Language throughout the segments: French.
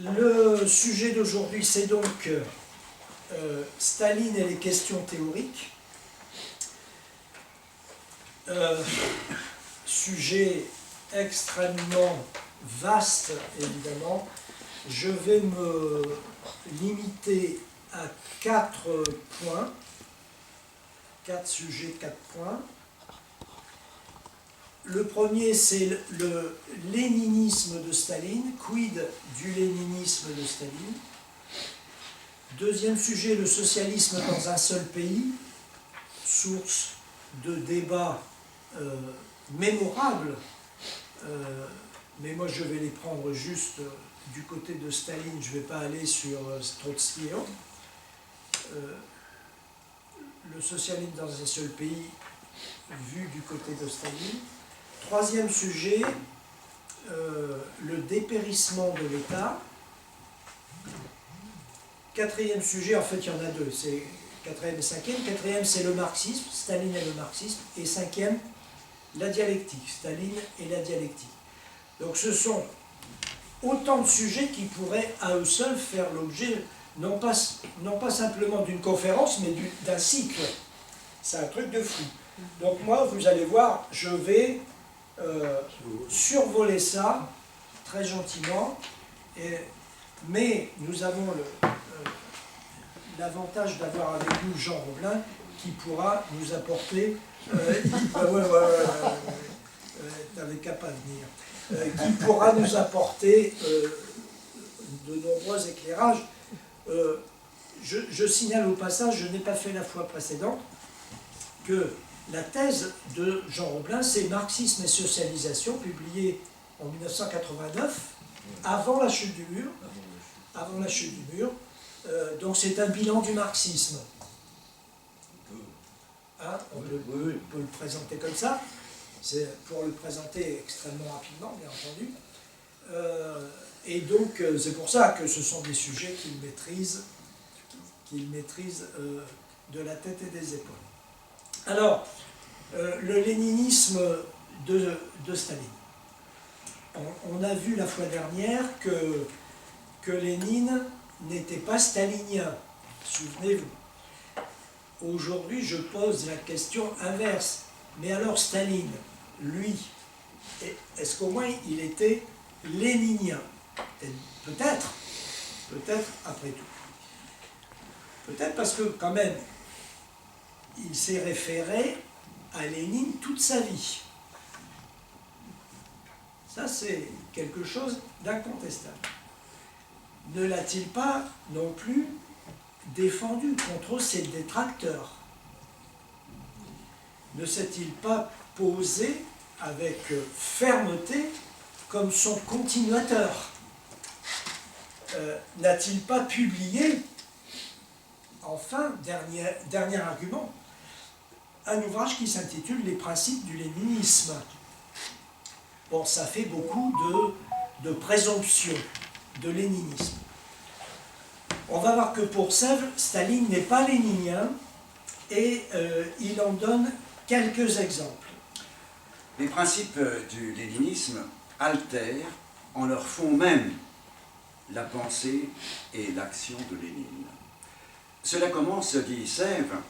Le sujet d'aujourd'hui, c'est donc Staline et les questions théoriques. Sujet extrêmement vaste, évidemment. Je vais me limiter à 4 points, 4 sujets, 4 points. Le premier, c'est le léninisme de Staline. Quid du léninisme de Staline? Deuxième sujet, le socialisme dans un seul pays, source de débats mémorables, mais moi je vais les prendre juste du côté de Staline, je ne vais pas aller sur Trotsky et autres. Le socialisme dans un seul pays, vu du côté de Staline. Troisième sujet, le dépérissement de l'État. Quatrième sujet, en fait il y en a deux, c'est quatrième et cinquième. Quatrième, c'est le marxisme, Staline et le marxisme. Et cinquième, la dialectique, Staline et la dialectique. Donc ce sont autant de sujets qui pourraient à eux seuls faire l'objet, non pas simplement d'une conférence, mais d'un cycle. C'est un truc de fou. Donc moi, vous allez voir, je vais survoler ça très gentiment, mais nous avons l'avantage d'avoir avec nous Jean Roblin qui pourra nous apporter, t'avais qu'à pas venir, qui pourra nous apporter de nombreux éclairages. Je signale au passage, je n'ai pas fait la fois précédente, que la thèse de Jean Roblin, c'est Marxisme et socialisation, publiée en 1989, avant la chute du mur. Avant la chute du mur. Donc c'est un bilan du marxisme. Hein, on peut le présenter comme ça. C'est pour le présenter extrêmement rapidement, bien entendu. Et donc c'est pour ça que ce sont des sujets qu'il maîtrise de la tête et des épaules. Alors, le léninisme de Staline. On a vu la fois dernière que Lénine n'était pas stalinien, souvenez-vous. Aujourd'hui, je pose la question inverse. Mais alors Staline, lui, est-ce qu'au moins il était léninien? Peut-être après tout. Peut-être parce que quand même, il s'est référé à Lénine toute sa vie. Ça, c'est quelque chose d'incontestable. Ne l'a-t-il pas non plus défendu contre ses détracteurs? Ne s'est-il pas posé avec fermeté comme son continuateur? N'a-t-il pas publié, enfin, dernier argument, un ouvrage qui s'intitule « Les principes du léninisme ». Bon, ça fait beaucoup de présomption de léninisme. On va voir que pour Sèvres, Staline n'est pas léninien et il en donne quelques exemples. Les principes du léninisme altèrent en leur fond même la pensée et l'action de Lénine. Cela commence, dit Sèvres,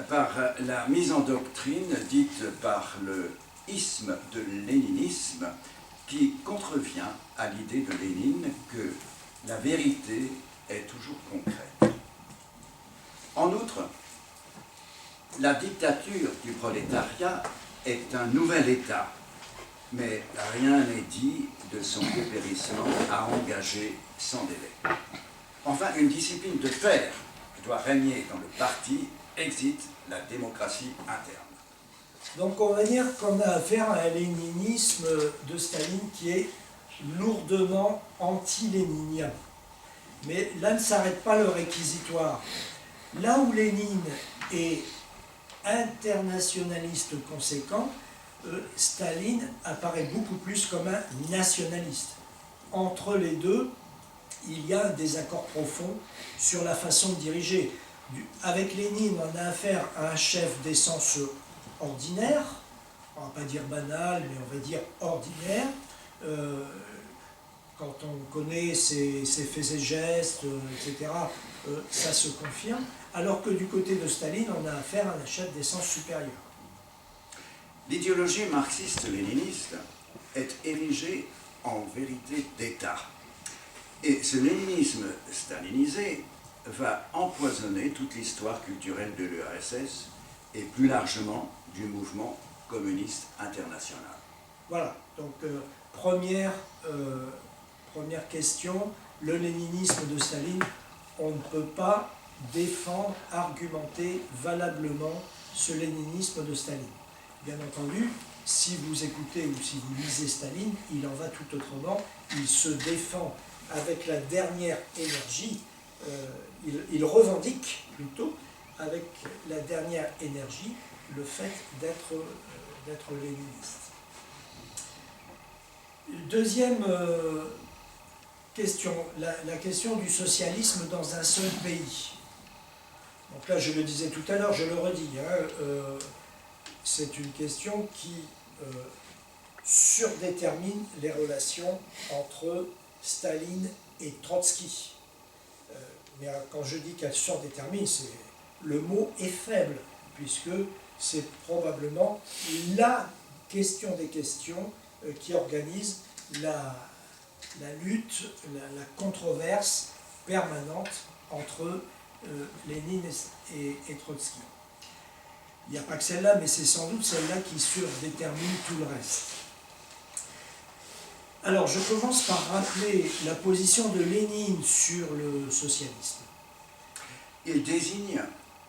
par la mise en doctrine dite par le isme de léninisme qui contrevient à l'idée de Lénine que la vérité est toujours concrète. En outre, la dictature du prolétariat est un nouvel État, mais rien n'est dit de son dépérissement à engager sans délai. Enfin, une discipline de fer doit régner dans le parti, exit la démocratie interne. Donc on va dire qu'on a affaire à un léninisme de Staline qui est lourdement anti-léninien. Mais là ne s'arrête pas le réquisitoire. Là où Lénine est internationaliste conséquent, Staline apparaît beaucoup plus comme un nationaliste. Entre les deux, il y a un désaccord profond sur la façon de diriger. Avec Lénine, on a affaire à un chef d'essence ordinaire, on ne va pas dire banal, mais on va dire ordinaire. quand on connaît ses faits et gestes, etc., ça se confirme, alors que du côté de Staline, on a affaire à un achat d'essence supérieur. L'idéologie marxiste-léniniste est érigée en vérité d'État. Et ce léninisme stalinisé va empoisonner toute l'histoire culturelle de l'URSS et plus largement du mouvement communiste international. Voilà, donc première question, le léninisme de Staline, on ne peut pas défendre, argumenter valablement ce léninisme de Staline. Bien entendu, si vous écoutez ou si vous lisez Staline, il en va tout autrement, il se défend avec la dernière énergie, il revendique plutôt avec la dernière énergie le fait d'être léniniste. Deuxième question, la question du socialisme dans un seul pays. Donc là, je le disais tout à l'heure, je le redis, c'est une question qui surdétermine les relations entre Staline et Trotsky. Mais quand je dis qu'elle surdétermine, le mot est faible, puisque c'est probablement la question des questions qui organise la lutte, la controverse permanente entre Lénine et Trotsky. Il n'y a pas que celle-là, mais c'est sans doute celle-là qui surdétermine tout le reste. Alors, je commence par rappeler la position de Lénine sur le socialisme. Il désigne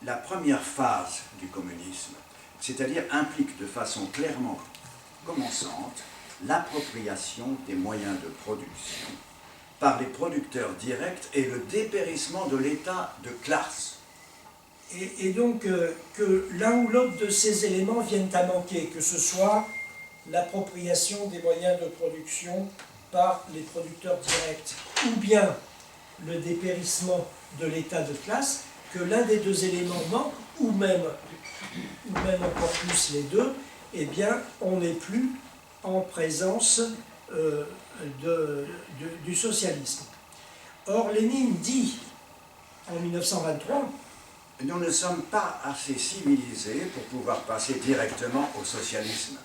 la première phase du communisme, c'est-à-dire implique de façon clairement commençante l'appropriation des moyens de production par les producteurs directs et le dépérissement de l'état de classe. Et donc que l'un ou l'autre de ces éléments viennent à manquer, que ce soit l'appropriation des moyens de production par les producteurs directs ou bien le dépérissement de l'état de classe, que l'un des deux éléments manque, ou même encore plus les deux, eh bien on n'est plus en présence du socialisme. Or, Lénine dit en 1923 « Nous ne sommes pas assez civilisés pour pouvoir passer directement au socialisme,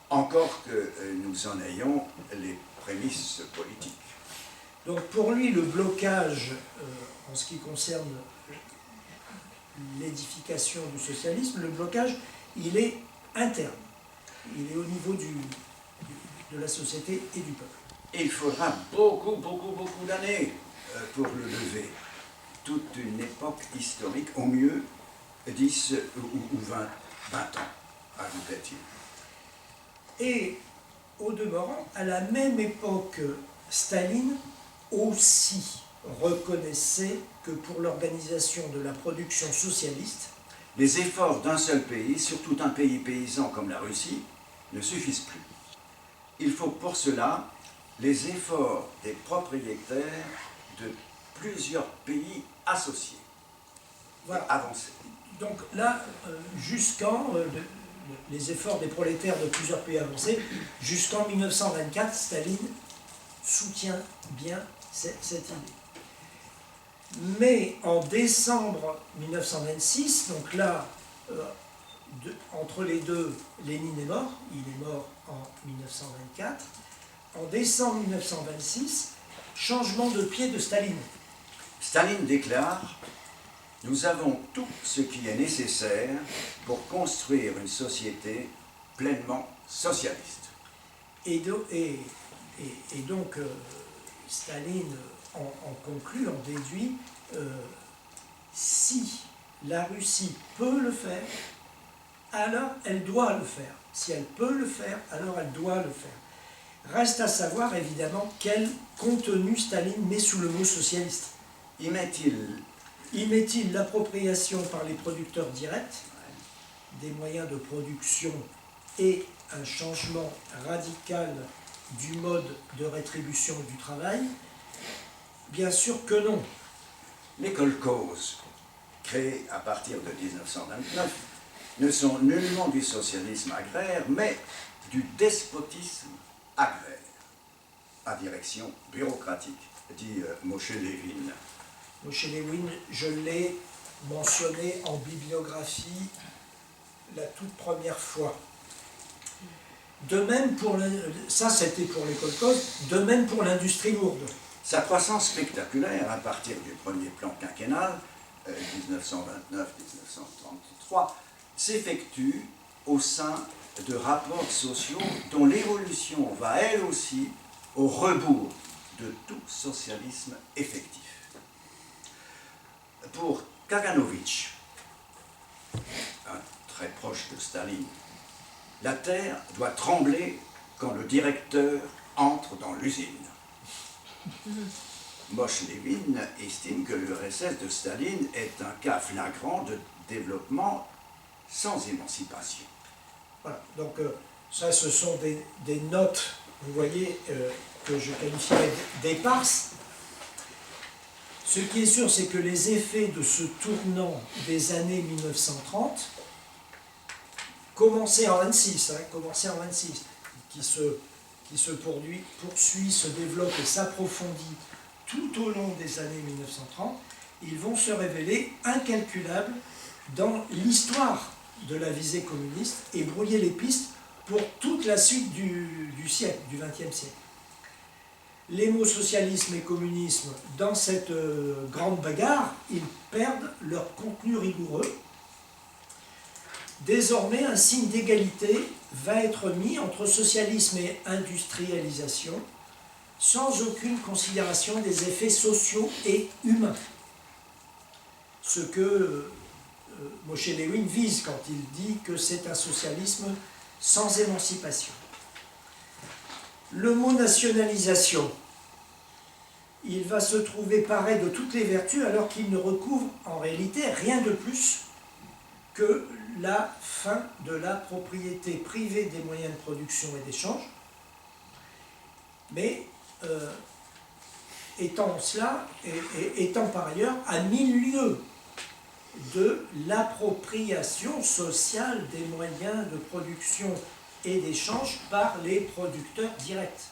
encore que nous en ayons les prémices politiques. » Donc pour lui, le blocage, en ce qui concerne l'édification du socialisme, le blocage, il est interne. Il est au niveau de la société et du peuple. Et il faudra beaucoup d'années pour le lever. Toute une époque historique, au mieux 10 ou 20 ans, ajoutait-il. Et au demeurant, à la même époque, Staline aussi reconnaissait que pour l'organisation de la production socialiste, les efforts d'un seul pays, surtout un pays paysan comme la Russie, ne suffisent plus. Il faut pour cela les efforts des propriétaires de plusieurs pays associés, voilà. Avancés. Donc là, les efforts des prolétaires de plusieurs pays avancés, jusqu'en 1924, Staline soutient bien cette idée. Mais en décembre 1926, donc là, entre les deux, Lénine est mort, il est mort en 1924. En décembre 1926, changement de pied de Staline. Staline déclare « Nous avons tout ce qui est nécessaire pour construire une société pleinement socialiste. » Et donc, Staline en conclut, en déduit, si la Russie peut le faire, alors elle doit le faire. Si elle peut le faire, alors elle doit le faire. Reste à savoir, évidemment, quel contenu Staline met sous le mot socialiste. Y met-il l'appropriation par les producteurs directs des moyens de production et un changement radical du mode de rétribution du travail? Bien sûr que non. Les kolkhozes, créés à partir de 1929, ne sont nullement du socialisme agraire, mais du despotisme agraire. à direction bureaucratique, dit Moshe Levin. Moshe Levin, je l'ai mentionné en bibliographie la toute première fois. De même pour ça c'était pour les kolkhozes, de même pour l'industrie lourde. Sa croissance spectaculaire à partir du premier plan quinquennal, 1929-1933, s'effectue au sein de rapports sociaux dont l'évolution va elle aussi au rebours de tout socialisme effectif. Pour Kaganovitch, un très proche de Staline, la terre doit trembler quand le directeur entre dans l'usine. Moshe Levin estime que l'URSS de Staline est un cas flagrant de développement sans émancipation. Voilà, donc ça ce sont des notes, vous voyez, que je qualifierais d'éparses. Ce qui est sûr, c'est que les effets de ce tournant des années 1930 commençaient en 26, qui se poursuit, se développe et s'approfondit tout au long des années 1930, ils vont se révéler incalculables dans l'histoire de la visée communiste et brouiller les pistes pour toute la suite du siècle, du XXe siècle. Les mots socialisme et communisme, dans cette grande bagarre, ils perdent leur contenu rigoureux. Désormais, un signe d'égalité va être mis entre socialisme et industrialisation, sans aucune considération des effets sociaux et humains. Ce que Moshe Levin vise quand il dit que c'est un socialisme sans émancipation. Le mot nationalisation, il va se trouver paré de toutes les vertus alors qu'il ne recouvre en réalité rien de plus que la fin de la propriété privée des moyens de production et d'échange. Mais étant cela, et étant par ailleurs à 1000 lieues de l'appropriation sociale des moyens de production et d'échange par les producteurs directs.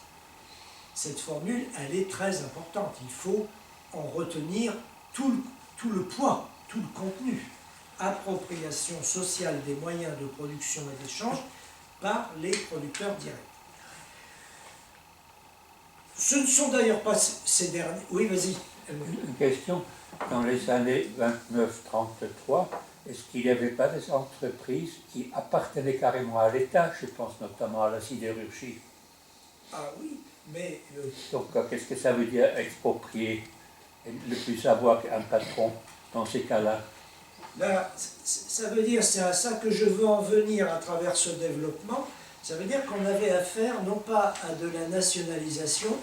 Cette formule, elle est très importante. Il faut en retenir tout le poids, tout le contenu. Appropriation sociale des moyens de production et d'échange par les producteurs directs. Ce ne sont d'ailleurs pas ces derniers... Oui, vas-y. Une question. Dans les années 29-33, est-ce qu'il n'y avait pas des entreprises qui appartenaient carrément à l'État? Je pense notamment à la sidérurgie. Ah oui, mais... Donc, qu'est-ce que ça veut dire exproprier et ne plus avoir un patron dans ces cas-là? Là, ça veut dire, c'est à ça que je veux en venir à travers ce développement, ça veut dire qu'on avait affaire non pas à de la nationalisation,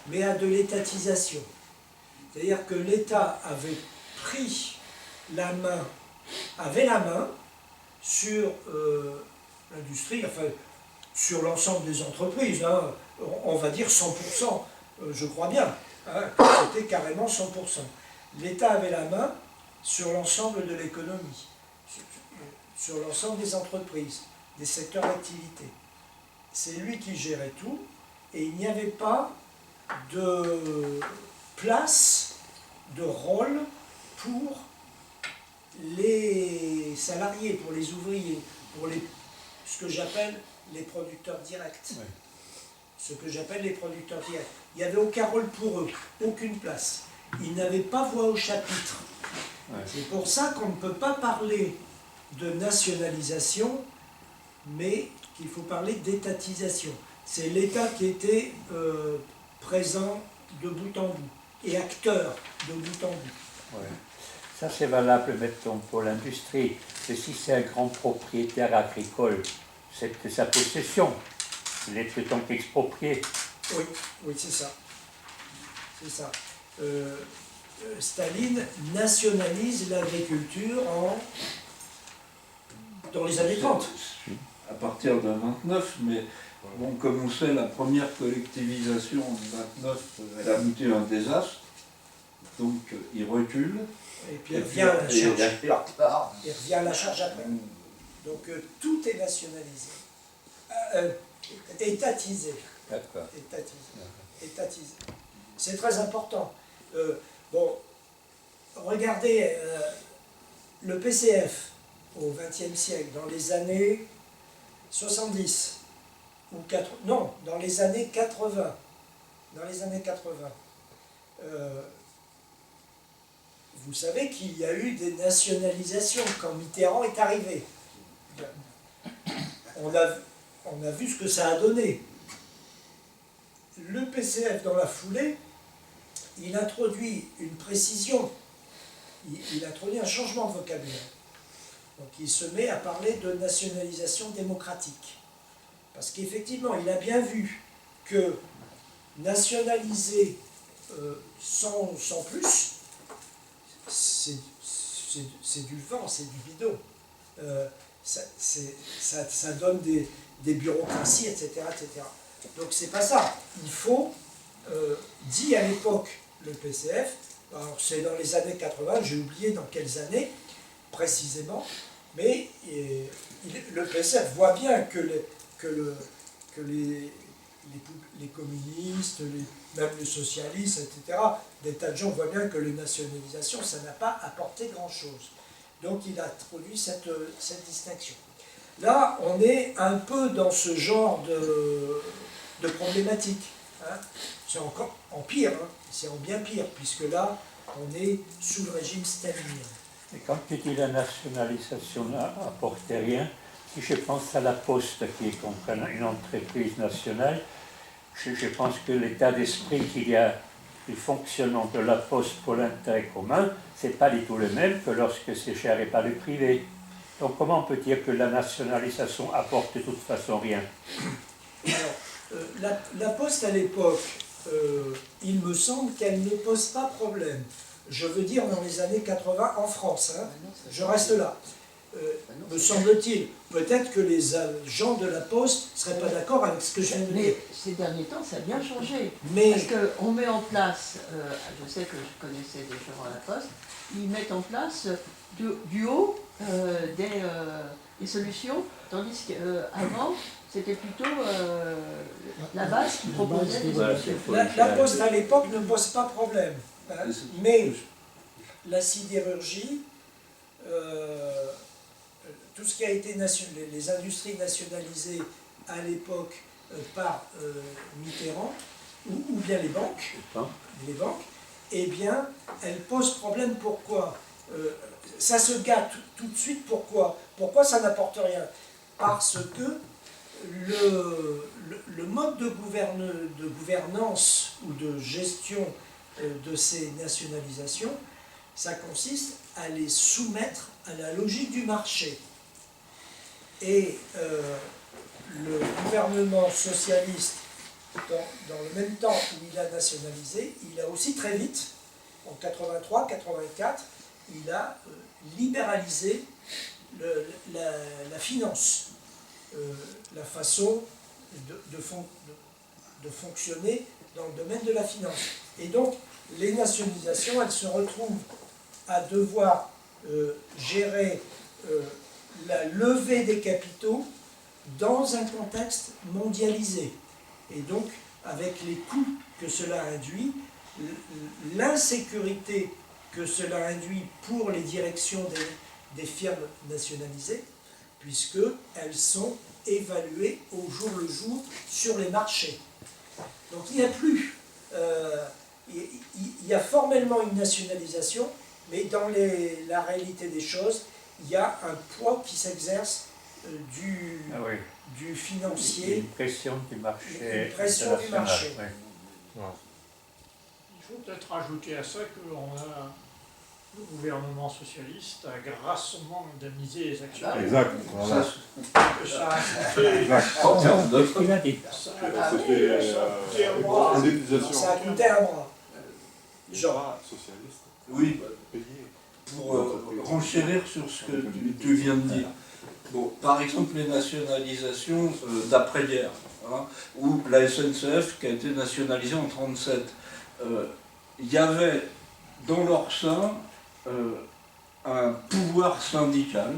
mais à de l'étatisation. C'est-à-dire que l'État avait pris la main, avait la main sur l'industrie, enfin sur l'ensemble des entreprises, hein, on va dire 100%, je crois bien, hein, c'était carrément 100%. L'État avait la main sur l'ensemble de l'économie, sur l'ensemble des entreprises, des secteurs d'activité. C'est lui qui gérait tout, et il n'y avait pas de place, de rôle pour les salariés, pour les ouvriers, pour ce que j'appelle les producteurs directs. Oui. Ce que j'appelle les producteurs directs. Il n'y avait aucun rôle pour eux, aucune place. Ils n'avaient pas voix au chapitre. Ouais. C'est pour ça qu'on ne peut pas parler de nationalisation, mais qu'il faut parler d'étatisation. C'est l'État qui était présent de bout en bout, et acteur de bout en bout. Ouais. Ça, c'est valable, mettons, pour l'industrie. Mais si c'est un grand propriétaire agricole, c'est que sa possession. Il est donc exproprié. Oui, oui, c'est ça. C'est ça. Staline nationalise l'agriculture dans les années 30. À partir de 29, mais bon, comme on sait, la première collectivisation en 29, elle a abouti à un désastre, donc il recule. Et puis elle revient à la charge. Il revient à la charge après. Donc tout est nationalisé. Étatisé. D'accord. Étatisé. étatisé. C'est très important. Bon, regardez le PCF au XXe siècle, dans les années 70, ou 80, non, dans les années 80. Dans les années 80. Vous savez qu'il y a eu des nationalisations quand Mitterrand est arrivé. On a vu ce que ça a donné. Le PCF, dans la foulée, il introduit une précision, il introduit un changement de vocabulaire. Donc il se met à parler de nationalisation démocratique. Parce qu'effectivement, il a bien vu que nationaliser sans plus, c'est du vent, c'est du bidon. Ça donne des bureaucraties, etc., etc. Donc c'est pas ça. Il faut, dit à l'époque le PCF, alors c'est dans les années 80, j'ai oublié dans quelles années précisément, mais le PCF voit bien que les communistes, même les socialistes, etc., des tas de gens voient bien que les nationalisations, ça n'a pas apporté grand-chose. Donc il a introduit cette distinction. Là, on est un peu dans ce genre de problématique. Hein. C'est encore en pire, hein. C'est en bien pire, puisque là, on est sous le régime stalinien. Et quand tu dis la nationalisation n'apporte rien, si je pense à la Poste qui est contre une entreprise nationale, je pense que l'état d'esprit qu'il y a du fonctionnement de la Poste pour l'intérêt commun, ce n'est pas du tout le même que lorsque c'est géré par le privé. Donc comment on peut dire que la nationalisation apporte de toute façon rien? Alors, la Poste à l'époque, il me semble qu'elle ne pose pas problème. Je veux dire dans les années 80 en France, hein. Je reste là. Me semble-t-il, peut-être que les agents de la Poste ne seraient pas d'accord avec ce que je viens de dire. Mais ces derniers temps, ça a bien changé. Mais Parce qu'on met en place, je sais que je connaissais des gens à la Poste, ils mettent en place du haut des solutions, tandis qu'avant, c'était plutôt la base qui proposait des solutions. la Poste à l'époque ne pose pas problème. Hein. Mais la sidérurgie, tout ce qui a été les industries nationalisées à l'époque par Mitterrand, ou bien les banques, eh bien, elles posent problème. Pourquoi ça se gâte tout de suite. Pourquoi ça n'apporte rien? Parce que le mode de gouvernance ou de gestion de ces nationalisations, ça consiste à les soumettre à la logique du marché. Et le gouvernement socialiste, dans le même temps où il a nationalisé, il a aussi très vite, en 83-84, il a libéralisé la finance, la façon de fonctionner dans le domaine de la finance. Et donc, les nationalisations, elles se retrouvent à devoir gérer la levée des capitaux dans un contexte mondialisé. Et donc, avec les coûts que cela induit, l'insécurité que cela induit pour les directions des firmes nationalisées, puisqu'elles sont évaluées au jour le jour sur les marchés. Donc il n'y a plus, il y a formellement une nationalisation, mais dans la réalité des choses, il y a un poids qui s'exerce du financier. Une pression du marché. Une pression du marché. Ouais. Il faut peut-être rajouter à ça le gouvernement socialiste a grassement indemnisé les actionnaires. Exact. Voilà. Ça a coûté, En termes de Il a dit. C'était indemnisation. Ça a coûté un bras. Genre, Socialiste. Oui, Payé. pour renchérir sur ce que tu viens de dire. Bon, par exemple, les nationalisations d'après-guerre, hein, ou la SNCF qui a été nationalisée en 1937. Il y avait dans leur sein un pouvoir syndical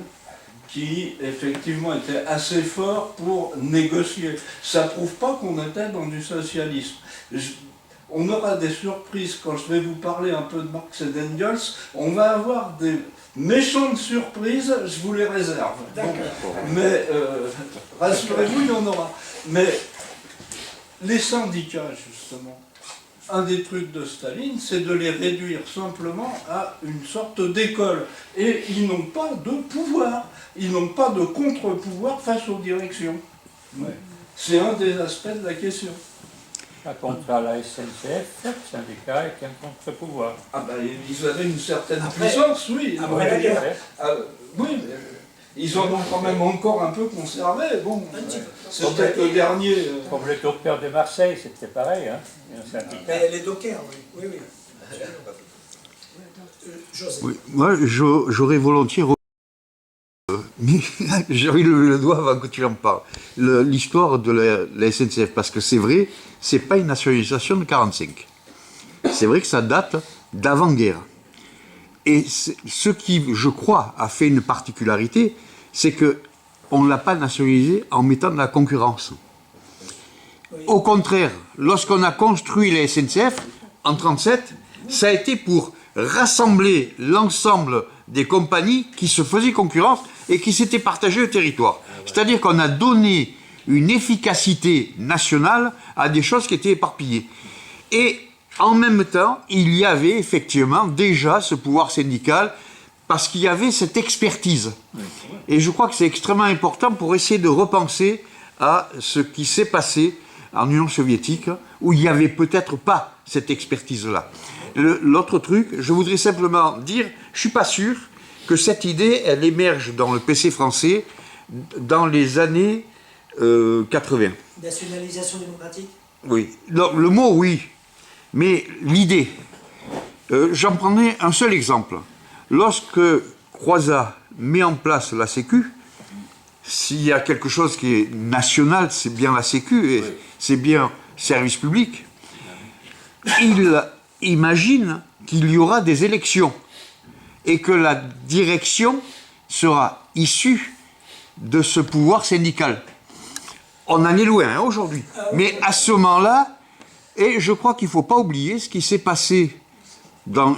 qui effectivement était assez fort pour négocier. Ça ne prouve pas qu'on était dans du socialisme. on aura des surprises quand je vais vous parler un peu de Marx et d'Engels. On va avoir des méchantes surprises, je vous les réserve. Bon, mais rassurez-vous, il y en aura. Mais les syndicats, justement, un des trucs de Staline, c'est de les réduire simplement à une sorte d'école. Et ils n'ont pas de pouvoir, ils n'ont pas de contre-pouvoir face aux directions. Ouais. C'est un des aspects de la question. Par contre, à la SNCF, le syndicat est un contre-pouvoir. Ah ben, ils avaient une certaine puissance, oui. Après la guerre. Oui, mais ils en ont quand même encore un peu conservé. Bon, c'est Comme peut-être le dernier. Comme le docteur de Marseille, c'était pareil, hein, un syndicat. Mais les dockers, oui. José. Oui, moi, j'aurais volontiers... Mais j'ai envie de lever le doigt avant que tu en parles. L'histoire de la SNCF, parce que c'est vrai, c'est pas une nationalisation de 1945. C'est vrai que ça date d'avant-guerre. Et ce qui, je crois, a fait une particularité, c'est qu'on ne l'a pas nationalisé en mettant de la concurrence. Oui. Au contraire, lorsqu'on a construit la SNCF, en 1937, ça a été pour rassembler l'ensemble des compagnies qui se faisaient concurrence et qui s'étaient partagées le territoire. C'est-à-dire qu'on a donné une efficacité nationale à des choses qui étaient éparpillées. Et en même temps, il y avait effectivement déjà ce pouvoir syndical parce qu'il y avait cette expertise. Et je crois que c'est extrêmement important pour essayer de repenser à ce qui s'est passé en Union soviétique, où il n'y avait peut-être pas cette expertise-là. L'autre truc, je voudrais simplement dire, je ne suis pas sûr que cette idée, elle émerge dans le PC français dans les années 80. Nationalisation démocratique. Oui. Non, le mot, oui. Mais l'idée, j'en prendrai un seul exemple. Lorsque Croizat met en place la Sécu, s'il y a quelque chose qui est national, c'est bien la Sécu, et c'est bien service public. Il imagine qu'il y aura des élections et que la direction sera issue de ce pouvoir syndical. On en est loin hein, aujourd'hui. Mais à ce moment-là, et je crois qu'il ne faut pas oublier ce qui s'est passé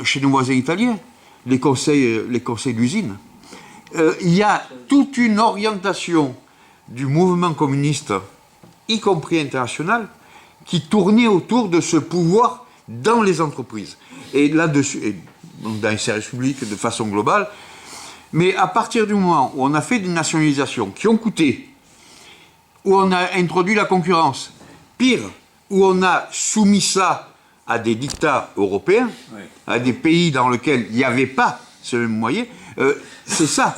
chez nos voisins italiens, les conseils d'usine. Il y a toute une orientation du mouvement communiste, y compris international, qui tournait autour de ce pouvoir dans les entreprises. Et là-dessus, et dans les services publics de façon globale. Mais à partir du moment où on a fait des nationalisations qui ont coûté, où on a introduit la concurrence, pire, où on a soumis ça à des dictats européens, à des pays dans lesquels il n'y avait pas ce même moyen, c'est ça.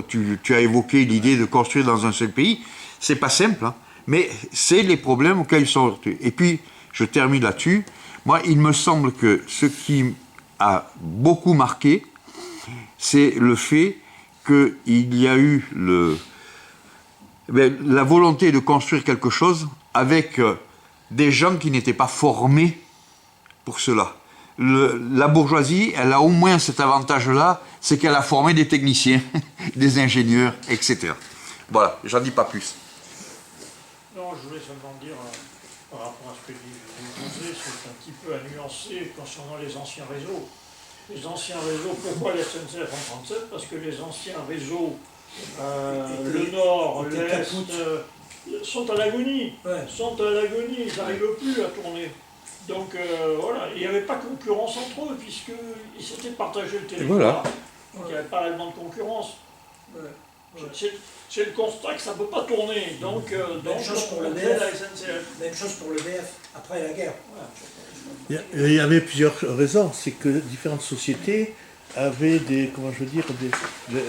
Tu as évoqué l'idée de construire dans un seul pays. C'est pas simple, hein, mais c'est les problèmes auxquels ils sont heurtés. Et puis, je termine là-dessus. Moi, il me semble que ce qui a beaucoup marqué, c'est le fait qu'il y a eu la volonté de construire quelque chose avec des gens qui n'étaient pas formés pour cela. La bourgeoisie, elle a au moins cet avantage-là, c'est qu'elle a formé des techniciens, des ingénieurs, etc. Voilà, j'en dis pas plus. Non, je voulais seulement dire, par rapport à ce que dit José, c'est un petit peu à nuancer concernant les anciens réseaux. Les anciens réseaux, pourquoi la SNCF en 1937? Parce que les anciens réseaux, le Nord, l'Est, sont à l'agonie. Ouais. Sont à l'agonie, ils n'arrivent plus à tourner. Donc voilà, il n'y avait pas de concurrence entre eux, puisqu'ils s'étaient partagé le territoire. Voilà. Donc il n'y avait pas réellement de concurrence. Ouais. C'est le constat que ça ne peut pas tourner. Donc Même chose pour on le crée BF. la SNCF. Même chose pour le BF, après la guerre. Il y avait plusieurs raisons. C'est que différentes sociétés avaient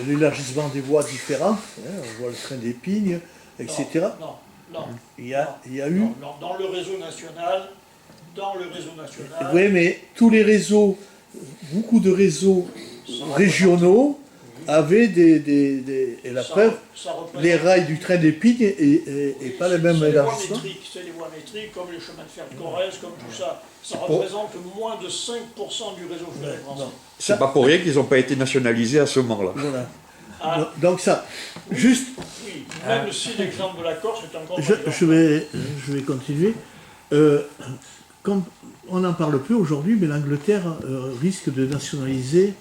l'élargissement des voies différents. Hein, on voit le train d'Épines, etc. Non. Il y a eu... Non, dans le réseau national, Oui, mais tous les réseaux, beaucoup de réseaux régionaux avaient et la preuve, les rails du train d'Épines et pas le même élargissement. C'est les voies métriques, comme les chemins de fer de Corrèze, comme tout ça. Ça représente moins de 5% du réseau ferré français. C'est pas pour rien qu'ils n'ont pas été nationalisés à ce moment-là. Voilà. Donc ça, juste... Oui, même si l'exemple de la Corse est encore... Je vais continuer. comme on n'en parle plus aujourd'hui, mais l'Angleterre risque de nationaliser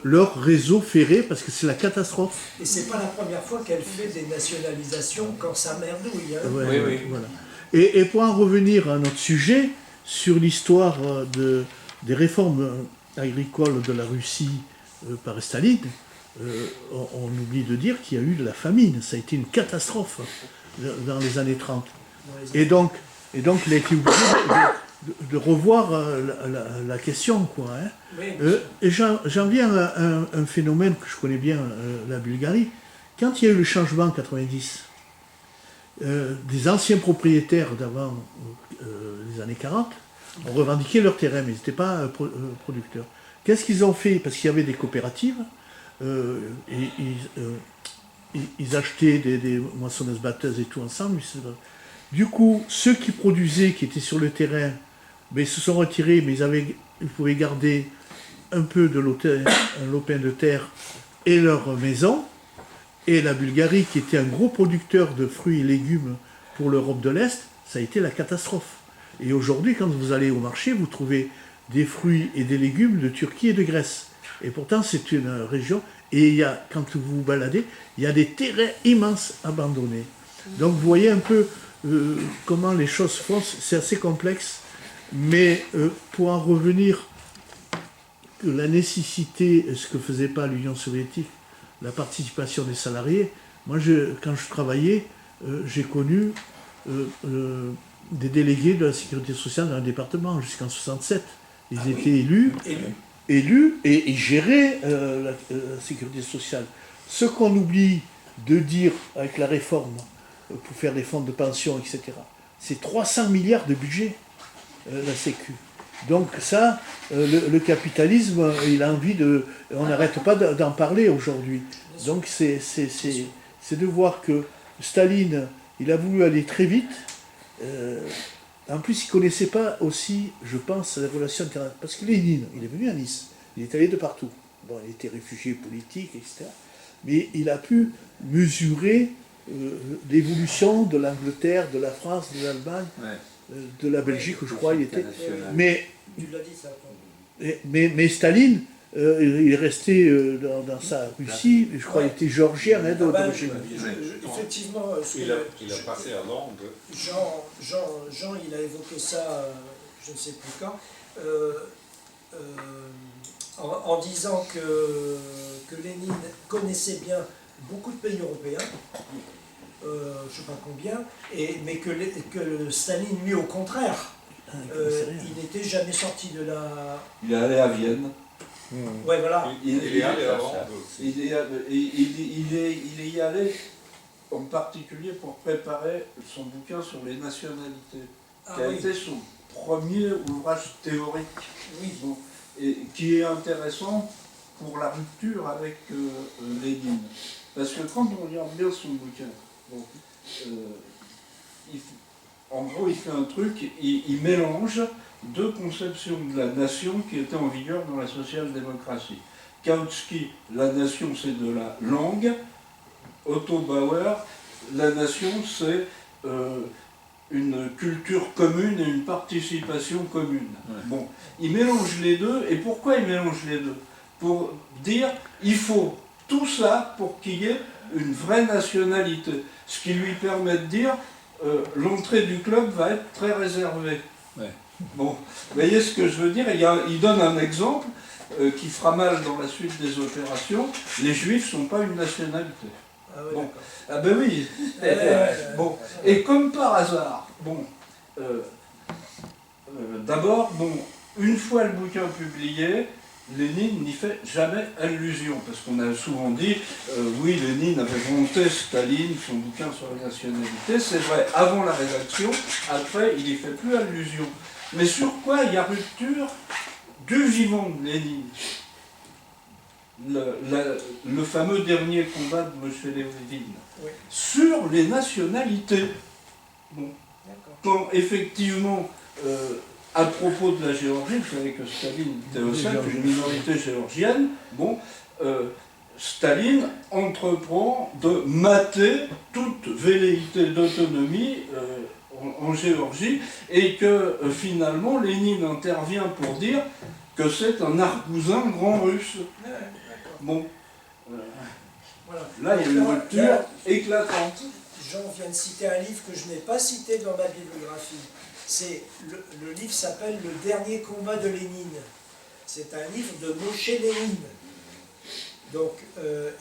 leur réseau ferré parce que c'est la catastrophe. Et c'est pas la première fois qu'elle fait des nationalisations quand ça merdouille. Hein. Ouais, voilà. Et pour en revenir à notre sujet, sur l'histoire des réformes agricoles de la Russie par Staline, on oublie de dire qu'il y a eu de la famine. Ça a été une catastrophe dans les années 30. Et donc il a été obligé de revoir la question, quoi. Hein. Oui, Et j'en viens à un phénomène que je connais bien, la Bulgarie. Quand il y a eu le changement en 90, des anciens propriétaires d'avant les années 40 ont revendiqué leur terrain, mais ils n'étaient pas producteurs. Qu'est-ce qu'ils ont fait? Parce qu'il y avait des coopératives, ils achetaient des moissonneuses-batteuses et tout ensemble. Du coup, ceux qui produisaient, qui étaient sur le terrain, ben, ils se sont retirés, mais ils pouvaient garder un peu de un lopin de terre et leur maison. Et la Bulgarie, qui était un gros producteur de fruits et légumes pour l'Europe de l'Est, ça a été la catastrophe. Et aujourd'hui, quand vous allez au marché, vous trouvez des fruits et des légumes de Turquie et de Grèce. Et pourtant, c'est une région, et quand vous vous baladez, il y a des terrains immenses abandonnés. Donc vous voyez un peu comment les choses font, c'est assez complexe, mais pour en revenir, que la nécessité, ce que faisait pas l'Union soviétique, la participation des salariés, moi quand je travaillais, j'ai connu des délégués de la sécurité sociale dans le département jusqu'en 67. Ils étaient élus et ils géraient la sécurité sociale. Ce qu'on oublie de dire avec la réforme, pour faire des fonds de pension, etc., c'est 300 milliards de budget, la Sécu. Donc ça, le capitalisme, il a envie de... On n'arrête pas d'en parler aujourd'hui. Donc c'est de voir que Staline, il a voulu aller très vite. En plus, il ne connaissait pas aussi, je pense, les relations internationales. Parce que Lénine, il est venu à Nice. Il est allé de partout. Bon, il était réfugié politique, etc. Mais il a pu mesurer l'évolution de l'Angleterre, de la France, de l'Allemagne, de la Belgique, je crois, il était. Mais, tu l'as dit, ça. mais Staline, il est resté dans sa Russie, je crois qu'il était géorgien d'origine. Effectivement, il a passé à Londres. Jean, il a évoqué ça, je ne sais plus quand, en disant que Lénine connaissait bien beaucoup de pays européens, je ne sais pas combien, mais que Staline, lui, au contraire, il n'était jamais sorti de la... Il est allé à Vienne. Ouais, voilà. Il est allé à Londres aussi. Il est y allé en particulier pour préparer son bouquin sur les nationalités, qui a été son premier ouvrage théorique, et qui est intéressant pour la rupture avec Lénine. Parce que quand on regarde bien son bouquin, en gros il fait un truc, il mélange deux conceptions de la nation qui étaient en vigueur dans la social-démocratie. Kautsky, la nation c'est de la langue. Otto Bauer, la nation c'est une culture commune et une participation commune. Bon, il mélange les deux, et pourquoi il mélange les deux? Pour dire il faut tout ça pour qu'il y ait une vraie nationalité. Ce qui lui permet de dire l'entrée du club va être très réservée. Bon, vous voyez ce que je veux dire? Il donne un exemple qui fera mal dans la suite des opérations. Les Juifs ne sont pas une nationalité. Ah, ouais, bon. Ah ben oui. Bon. Et comme par hasard, d'abord, une fois le bouquin publié, Lénine n'y fait jamais allusion, parce qu'on a souvent dit, oui, Lénine avait vanté Staline, son bouquin sur la nationalité, c'est vrai, avant la rédaction, après, il n'y fait plus allusion. Mais sur quoi il y a rupture du vivant de Lénine? Le fameux dernier combat de M. Lévin, sur les nationalités. Bon. Quand effectivement, à propos de la Géorgie, vous savez que Staline était aussi une minorité géorgienne, Staline entreprend de mater toute velléité d'autonomie en Géorgie, et que finalement Lénine intervient pour dire que c'est un argousin grand russe. Ouais, d'accord. Bon, Voilà. là il y a une rupture Là, éclatante. Jean vient de citer un livre que je n'ai pas cité dans ma bibliographie. C'est le livre s'appelle Le dernier combat de Lénine. C'est un livre de Moshe Lénine. Donc,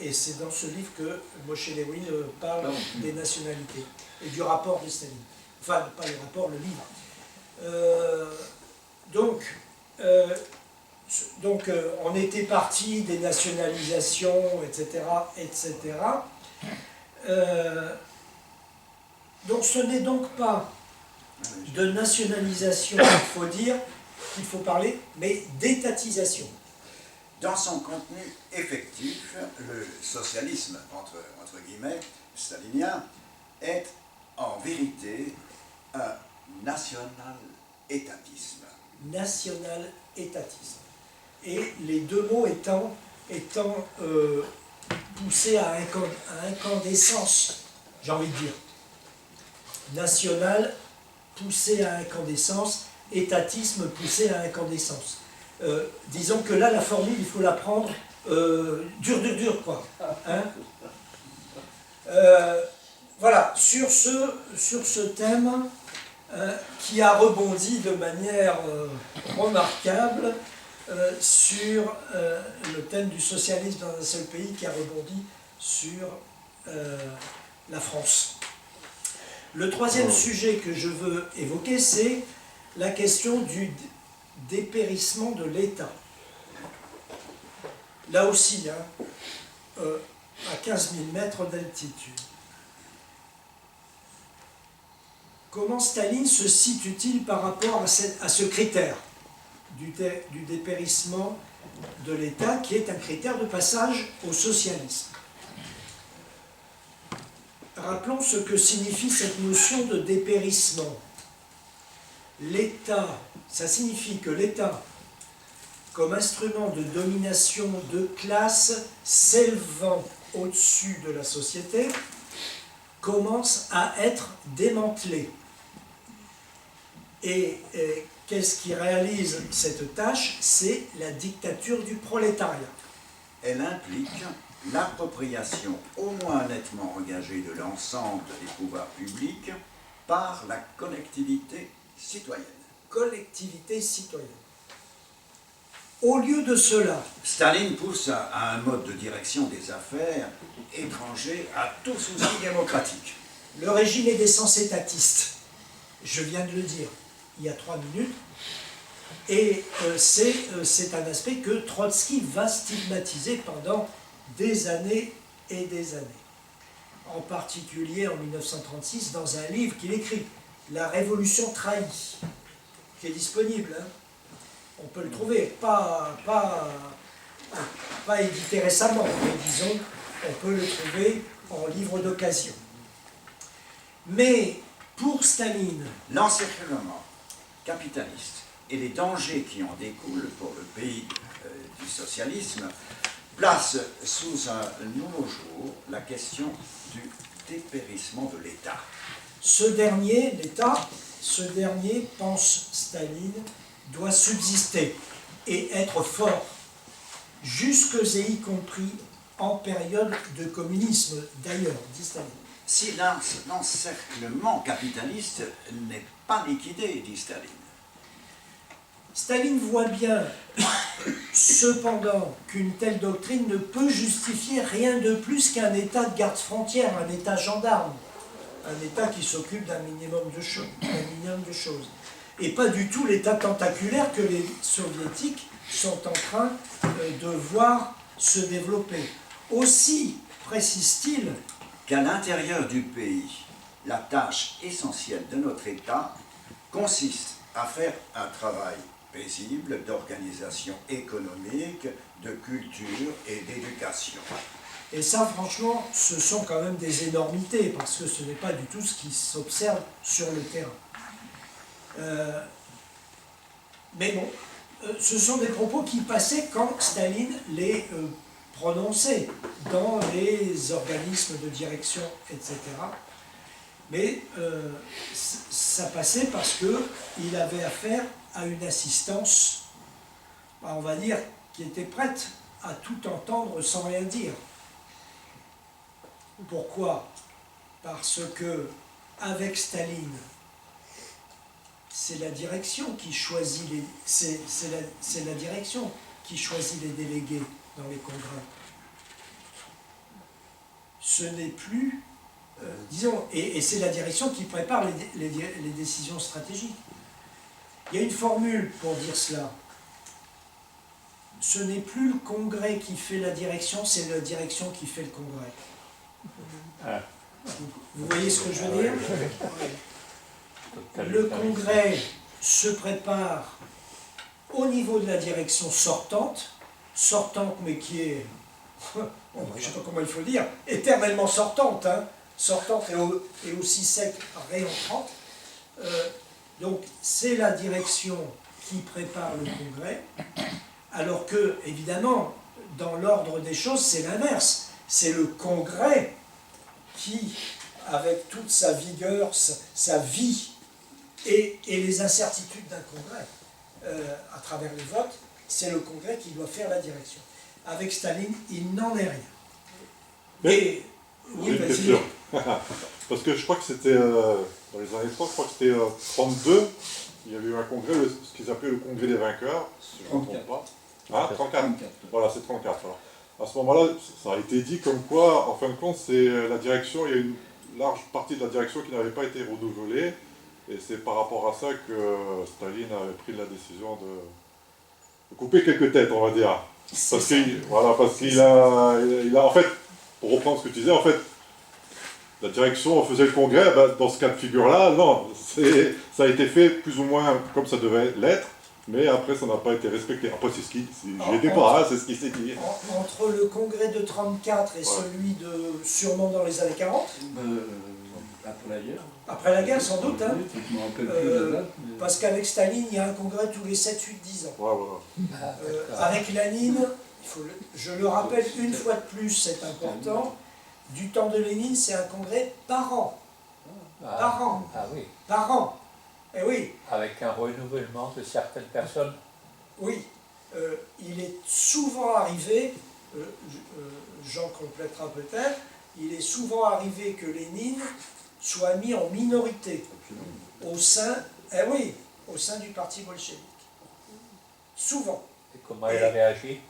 et c'est dans ce livre que Moshe Lénine parle des nationalités et du rapport de Staline. Enfin, pas le rapport, le livre. On était parti des nationalisations, etc., etc. Donc ce n'est donc pas de nationalisation qu'il faut dire, qu'il faut parler, mais d'étatisation. Dans son contenu effectif, le socialisme, entre guillemets, stalinien, est en vérité un national-étatisme. National-étatisme. Et les deux mots étant poussés à incandescence, j'ai envie de dire. National poussé à incandescence, étatisme poussé à incandescence. Disons que là, la formule, il faut la prendre dur, quoi. Hein. Voilà, sur ce thème qui a rebondi de manière remarquable sur le thème du socialisme dans un seul pays, qui a rebondi sur la France. Le troisième sujet que je veux évoquer, c'est la question du dépérissement de l'État. Là aussi, à 15 000 mètres d'altitude. Comment Staline se situe-t-il par rapport à ce critère du dépérissement de l'État, qui est un critère de passage au socialisme? Rappelons ce que signifie cette notion de dépérissement. L'État, ça signifie que l'État, comme instrument de domination de classe s'élevant au-dessus de la société, commence à être démantelé. Et qu'est-ce qui réalise cette tâche? C'est la dictature du prolétariat. Elle implique l'appropriation au moins nettement engagée de l'ensemble des pouvoirs publics par la collectivité citoyenne. Collectivité citoyenne. Au lieu de cela, Staline pousse à un mode de direction des affaires étranger à tout souci démocratique. le régime est d'essence étatiste. Je viens de le dire il y a 3 minutes. Et c'est un aspect que Trotsky va stigmatiser pendant des années et des années. En particulier en 1936, dans un livre qu'il écrit, La Révolution trahie, qui est disponible. Hein. On peut le trouver, pas édité récemment, mais disons, on peut le trouver en livre d'occasion. Mais pour Staline, l'encerclement capitaliste et les dangers qui en découlent pour le pays du socialisme placent sous un nouveau jour la question du dépérissement de l'État. Ce dernier, l'État, pense Staline, doit subsister et être fort, jusque et y compris en période de communisme, d'ailleurs, dit Staline. Si l'encerclement capitaliste n'est pas liquidé, dit Staline. Staline voit bien, cependant, qu'une telle doctrine ne peut justifier rien de plus qu'un État de garde-frontière, un État gendarme, un État qui s'occupe d'un minimum de choses. Et pas du tout l'État tentaculaire que les soviétiques sont en train de voir se développer. Aussi, précise-t-il, qu'à l'intérieur du pays, la tâche essentielle de notre État consiste à faire un travail paisible d'organisation économique, de culture et d'éducation. Et ça, franchement, ce sont quand même des énormités, parce que ce n'est pas du tout ce qui s'observe sur le terrain. Mais bon, ce sont des propos qui passaient quand Staline les prononçait dans les organismes de direction, etc. Mais ça passait parce qu'il avait affaire à une assistance, on va dire, qui était prête à tout entendre sans rien dire. Pourquoi? Parce que avec Staline, c'est la direction qui choisit c'est la direction qui choisit les délégués dans les congrès. Ce n'est plus, disons, et c'est la direction qui prépare les décisions stratégiques. Il y a une formule pour dire cela. Ce n'est plus le congrès qui fait la direction, c'est la direction qui fait le congrès. Ah. Vous voyez ce que je veux dire? Le congrès se prépare au niveau de la direction sortante mais qui est, je ne sais pas comment il faut dire, éternellement sortante, hein, sortante et aussi sec, réentrante. Donc c'est la direction qui prépare le congrès, alors que, évidemment, dans l'ordre des choses, c'est l'inverse. C'est le congrès qui, avec toute sa vigueur, sa vie et les incertitudes d'un congrès, à travers les votes, c'est le congrès qui doit faire la direction. Avec Staline, il n'en est rien. Mais oui, j'ai une question. Parce que je crois que c'était dans les années 30, je crois que c'était 32, il y avait eu un congrès, ce qu'ils appelaient le congrès des vainqueurs, si je ne me trompe pas. Ah, 34. Voilà, c'est 34. Alors. À ce moment-là, ça a été dit comme quoi, en fin de compte, c'est la direction, il y a une large partie de la direction qui n'avait pas été renouvelée, et c'est par rapport à ça que Staline avait pris la décision de couper quelques têtes, on va dire. Parce qu'il a, en fait, pour reprendre ce que tu disais, en fait, la direction faisait le congrès, ben, dans ce cas de figure-là, non, ça a été fait plus ou moins comme ça devait l'être, mais après ça n'a pas été respecté. Après c'est ce qui, j'y étais pas, hein, c'est ce qui s'est dit. Entre le congrès de 34 et celui de, sûrement dans les années 40 Après la guerre. Après la guerre, sans doute, hein. Je me rappelle plus de la date, mais... Parce qu'avec Staline, il y a un congrès tous les 7, 8, 10 ans. Ouais, voilà. Avec Lénine, je le rappelle une fois de plus, c'est important, du temps de Lénine, c'est un congrès par an. Par an. Ah oui. Par an. Eh oui. Avec un renouvellement de certaines personnes. Oui. Il est souvent arrivé, Jean complétera peut-être, il est souvent arrivé que Lénine soit mis en minorité au sein, au sein du parti bolchevique. Souvent. Et comment il a réagi?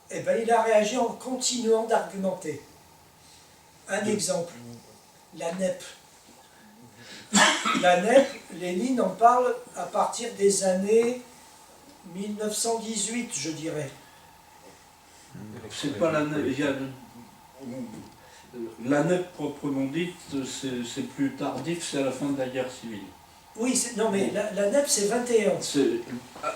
Eh bien, il a réagi en continuant d'argumenter. Un exemple, la NEP. La NEP, Lénine en parle à partir des années 1918, je dirais. C'est pas la NEP, la NEP proprement dite, c'est plus tardif, c'est à la fin de la guerre civile. Oui, non mais la NEP c'est 21.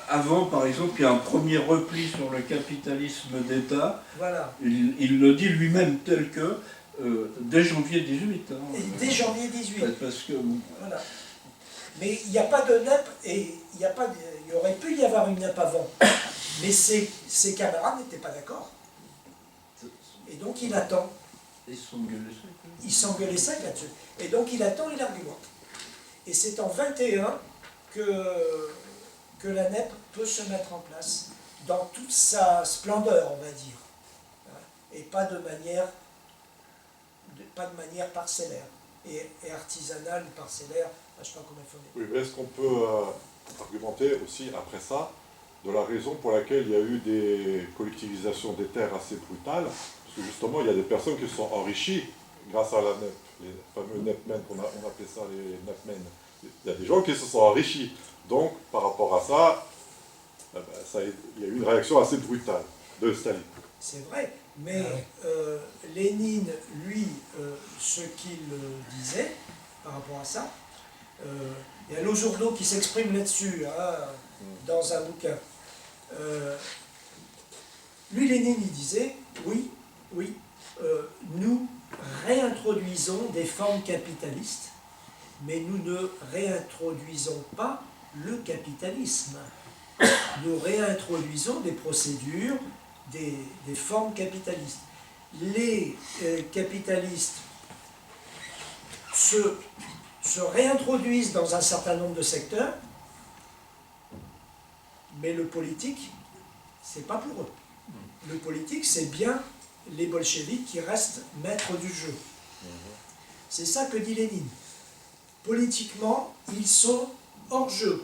Avant, par exemple, il y a un premier repli sur le capitalisme d'État. Voilà. Il le dit lui-même tel que dès janvier 18. Hein, dès janvier 18. Parce que... Voilà. Mais il n'y a pas de NEP et il aurait pu y avoir une NEP avant. Mais ses camarades n'étaient pas d'accord. Et donc il attend. Il s'engueulait sec là-dessus. Et donc il attend, il argumente. Et c'est en 21 que la NEP peut se mettre en place dans toute sa splendeur, on va dire. Et pas de manière parcellaire. Et artisanale, parcellaire, je ne sais pas comment il faut dire. Oui, mais est-ce qu'on peut argumenter aussi, après ça, de la raison pour laquelle il y a eu des collectivisations des terres assez brutales? Parce que justement, il y a des personnes qui se sont enrichies grâce à la NEP, les fameux NEPmen, on appelait ça les NEPmen. Il y a des gens qui se sont enrichis. Donc, par rapport à ça, il y a eu une réaction assez brutale de Staline. C'est vrai, mais Lénine, lui, ce qu'il disait par rapport à ça, il y a Lozourdo qui s'exprime là-dessus, hein, dans un bouquin. Lui, Lénine, il disait, oui, nous réintroduisons des formes capitalistes, mais nous ne réintroduisons pas le capitalisme. Nous réintroduisons des procédures, des formes capitalistes. Les capitalistes se réintroduisent dans un certain nombre de secteurs, mais le politique, c'est pas pour eux. Le politique, c'est bien les bolcheviks qui restent maîtres du jeu. C'est ça que dit Lénine. Politiquement, ils sont hors jeu,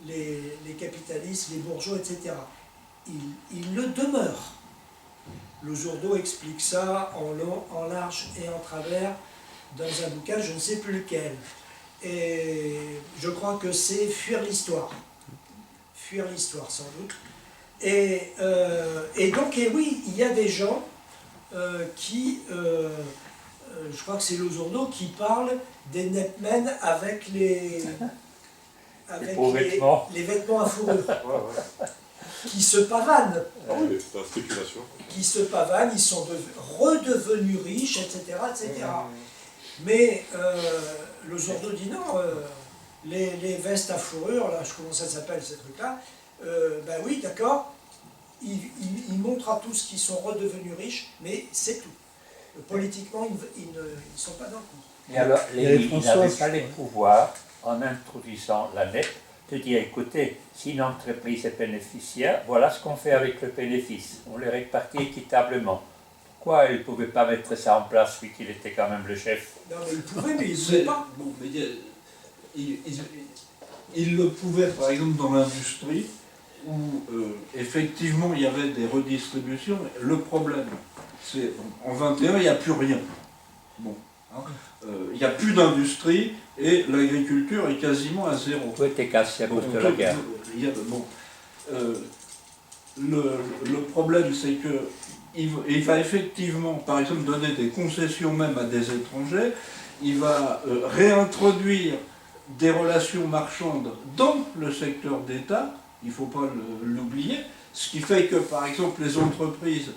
les capitalistes, les bourgeois, etc. Ils le demeurent. Le Jourdo explique ça en long, en large et en travers dans un bouquin, je ne sais plus lequel. Et je crois que c'est Fuir l'histoire. Fuir l'histoire, sans doute. Et donc, et oui, il y a des gens qui, je crois que c'est le Jourdo, qui parle des netmen avec les vêtements à fourrure. Qui se pavanent. Ah oui, c'est la spéculation. Qui se pavanent, ils sont redevenus riches, etc. etc. Mais le Jourdo dit non, les vestes à fourrure, là, comment ça s'appelle ces trucs-là, ben oui, d'accord, ils montrent à tous qu'ils sont redevenus riches, mais c'est tout. Politiquement, ils ne sont pas dans le coup. Et alors, ils n'avaient pas les pouvoirs, en introduisant la NEP, de dire, écoutez, si une entreprise est bénéficiaire, voilà ce qu'on fait avec le bénéfice. On le répartit équitablement. Pourquoi il ne pouvait pas mettre ça en place, vu qu'il était quand même le chef? Non, mais il pouvait, mais il ne voulait pas. Bon, mais il le pouvait, par exemple, dans l'industrie, où effectivement il y avait des redistributions. Le problème, c'est en 21, il n'y a plus rien. Bon, hein, il n'y a plus d'industrie et l'agriculture est quasiment à zéro. Tout était cassé à cause de la guerre. Le problème, c'est que il va effectivement, par exemple, donner des concessions même à des étrangers. Il va réintroduire des relations marchandes dans le secteur d'État. Il ne faut pas l'oublier. Ce qui fait que, par exemple, les entreprises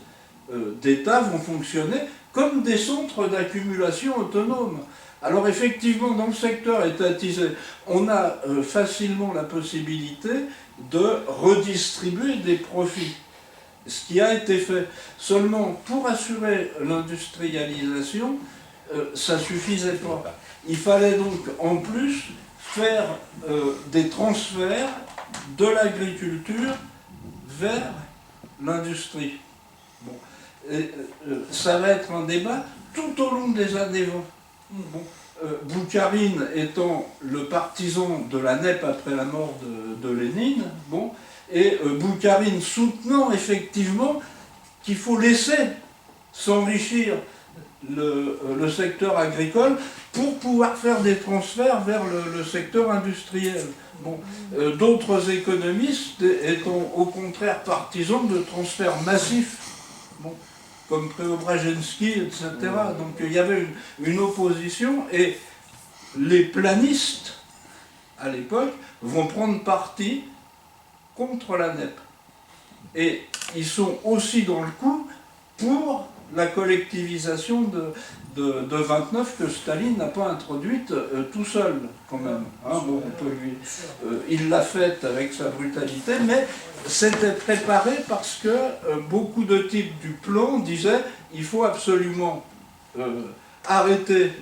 d'État vont fonctionner comme des centres d'accumulation autonomes. Alors effectivement, dans le secteur étatisé, on a facilement la possibilité de redistribuer des profits. Ce qui a été fait. Seulement, pour assurer l'industrialisation, ça ne suffisait pas. Il fallait donc en plus faire des transferts de l'agriculture vers l'industrie. Bon. Ça va être un débat tout au long des années 20. Bon. Boukharine étant le partisan de la NEP après la mort de Lénine, bon, et Boukharine soutenant effectivement qu'il faut laisser s'enrichir le secteur agricole pour pouvoir faire des transferts vers le secteur industriel. Bon, d'autres économistes étant au contraire partisans de transferts massifs, bon, comme Preobrazhensky, etc. Donc il y avait une opposition et les planistes, à l'époque, vont prendre parti contre la NEP. Et ils sont aussi dans le coup pour la collectivisation de 29 que Staline n'a pas introduite tout seul, quand même. Hein, bon, on peut il l'a faite avec sa brutalité, mais c'était préparé parce que beaucoup de types du plan disaient il faut absolument arrêter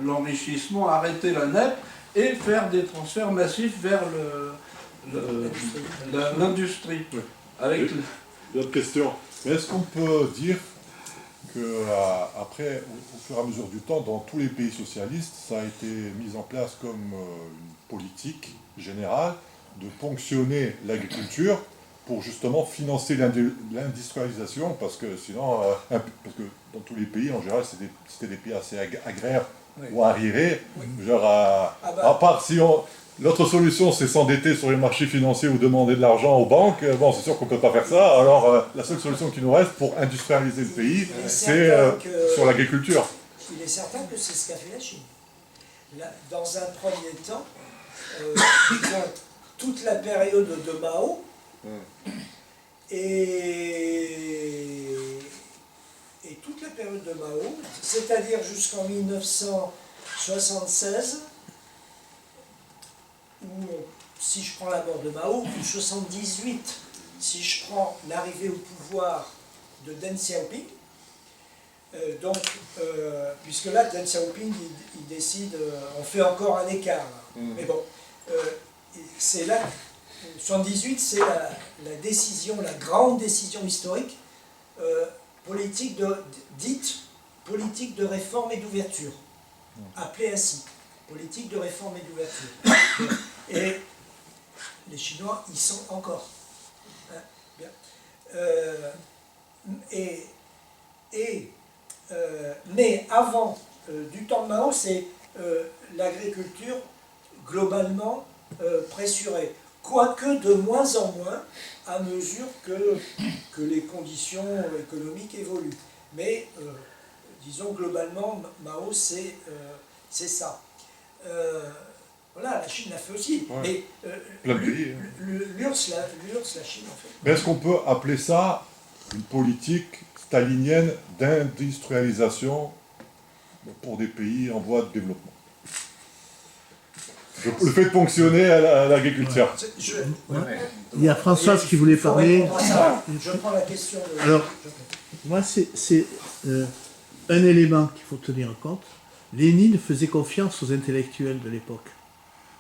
l'enrichissement, arrêter la NEP et faire des transferts massifs vers l'industrie. Oui. Avec L'autre question, mais est-ce qu'on peut dire que après, au fur et à mesure du temps, dans tous les pays socialistes, ça a été mis en place comme une politique générale de ponctionner l'agriculture pour justement financer l'industrialisation, parce que sinon, parce que dans tous les pays, en général, c'était des pays assez agraires ou arriérés. Genre, à part si l'autre solution, c'est s'endetter sur les marchés financiers ou demander de l'argent aux banques. Bon, c'est sûr qu'on ne peut pas faire ça. Alors, la seule solution qui nous reste pour industrialiser le pays, c'est sur l'agriculture. Il est certain que c'est ce qu'a fait la Chine. Dans un premier temps, toute la période de Mao et toute la période de Mao, c'est-à-dire jusqu'en 1976, ou si je prends la mort de Mao, ou 78, si je prends l'arrivée au pouvoir de Deng Xiaoping, Puisque là, Deng Xiaoping, il décide, on fait encore un écart. Là. Mais bon, c'est là, 78, c'est la décision, la grande décision historique, dite politique de réforme et d'ouverture, appelée ainsi, politique de réforme et d'ouverture. Et les Chinois y sont encore. Hein, bien. Mais avant du temps de Mao, c'est l'agriculture globalement pressurée. Quoique de moins en moins, à mesure que les conditions économiques évoluent. Mais, disons, globalement, Mao, c'est ça. Voilà, la Chine l'a fait aussi. Ouais. Mais l'URSS, la Chine, en fait. Mais est-ce qu'on peut appeler ça une politique stalinienne d'industrialisation pour des pays en voie de développement? Le fait de fonctionner à l'agriculture. Il y a Françoise qui voulait parler. Je prends la question. Alors, moi, c'est un élément qu'il faut tenir compte. Lénine faisait confiance aux intellectuels de l'époque.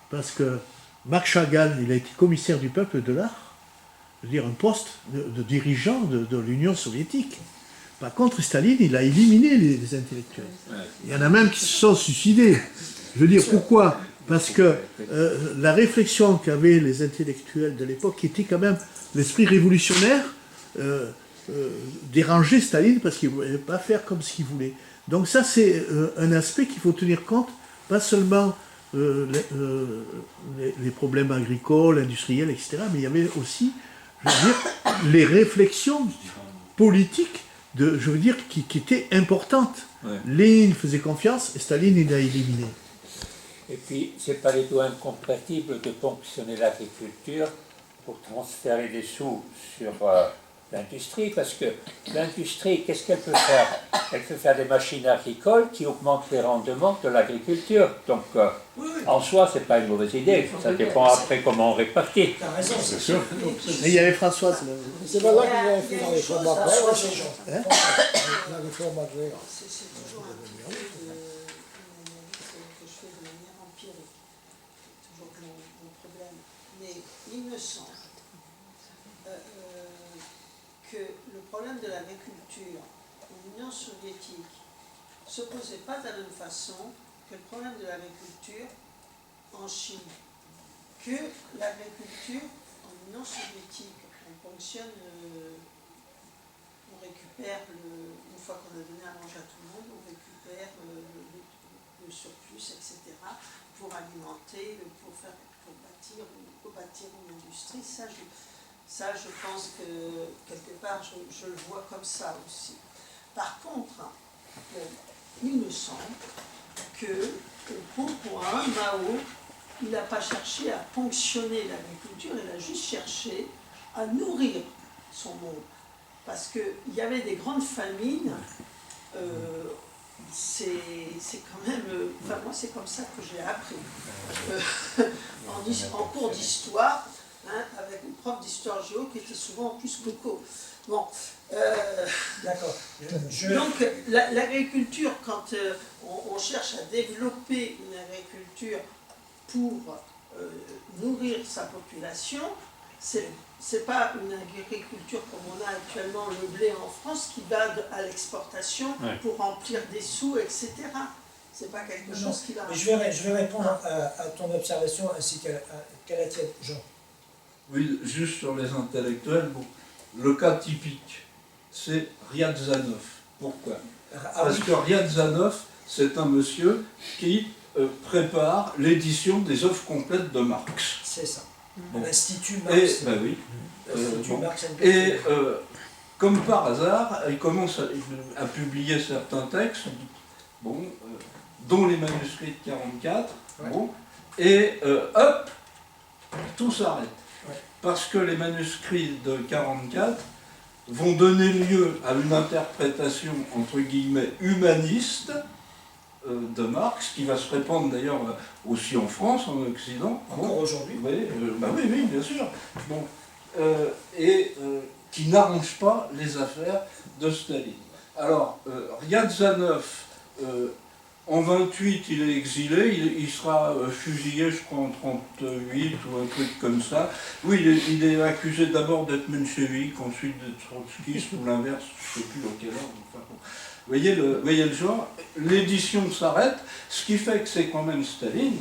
Parce que Marc Chagall, il a été commissaire du peuple de l'art, je veux dire un poste de dirigeant de l'Union soviétique. Par contre, Staline, il a éliminé les intellectuels. Il y en a même qui se sont suicidés. Je veux dire, pourquoi ? Parce que la réflexion qu'avaient les intellectuels de l'époque, qui était quand même l'esprit révolutionnaire, dérangeait Staline parce qu'il ne voulait pas faire comme ce qu'il voulait. Donc ça, c'est un aspect qu'il faut tenir compte, pas seulement les problèmes agricoles, industriels, etc., mais il y avait aussi, je veux dire, les réflexions politiques, qui étaient importantes. Ouais. Lénine faisait confiance et Staline, il a éliminé. Et puis, ce n'est pas du tout incompatible de ponctionner l'agriculture pour transférer des sous sur l'industrie, parce que l'industrie, qu'est-ce qu'elle peut faire? Elle peut faire des machines agricoles qui augmentent les rendements de l'agriculture. Donc, en soi, ce n'est pas une mauvaise idée. Ça dépend après comment on répartit. T'as raison, c'est sûr. Mais il y avait Françoise. C'est pas ça qu'ils avaient fait dans les réformes agraires. La réforme agraire. C'est toujours un petit peu une analyse que je fais de manière empirique. C'est toujours mon problème. Mais il me semble que le problème de l'agriculture en Union soviétique ne se posait pas de la même façon que le problème de l'agriculture en Chine. Que l'agriculture en Union soviétique, on fonctionne, on récupère, une fois qu'on a donné à manger à tout le monde, on récupère le surplus, etc., pour alimenter, pour bâtir une industrie. Ça, je pense que quelque part, je le vois comme ça aussi. Par contre, il me semble que, au bon point, Mao, il n'a pas cherché à ponctionner l'agriculture, il a juste cherché à nourrir son monde. Parce qu'il y avait des grandes famines, c'est quand même... Enfin, moi, c'est comme ça que j'ai appris. En cours d'histoire, hein, avec une prof d'histoire géo qui était souvent en plus coco. Bon. D'accord. Donc, l'agriculture, quand on cherche à développer une agriculture pour nourrir sa population, c'est pas une agriculture comme on a actuellement le blé en France qui va à l'exportation pour remplir des sous, etc. C'est pas quelque chose qui va... Mais je vais répondre à ton observation ainsi qu'à la tienne, Jean. Oui, juste sur les intellectuels, bon, le cas typique, c'est Riazanov. Pourquoi? Parce que Riazanov, c'est un monsieur qui prépare l'édition des œuvres complètes de Marx. C'est ça. Bon. L'Institut Marx. Ben oui. Marx Comme par hasard, il commence à publier certains textes, dont les manuscrits de 44, et hop, tout s'arrête. Parce que les manuscrits de 44 vont donner lieu à une interprétation, entre guillemets, humaniste de Marx, qui va se répandre d'ailleurs aussi en France, en Occident. Encore aujourd'hui. Oui, bien sûr. Qui n'arrange pas les affaires de Staline. Alors, Riazanov, en 28, il est exilé, il sera fusillé, je crois, en 38 ou un truc comme ça. Oui, il est accusé d'abord d'être menchevique, ensuite d'être trotskiste ou l'inverse, je ne sais plus dans quel ordre. Enfin, bon. Vous voyez le genre, l'édition s'arrête, ce qui fait que c'est quand même Staline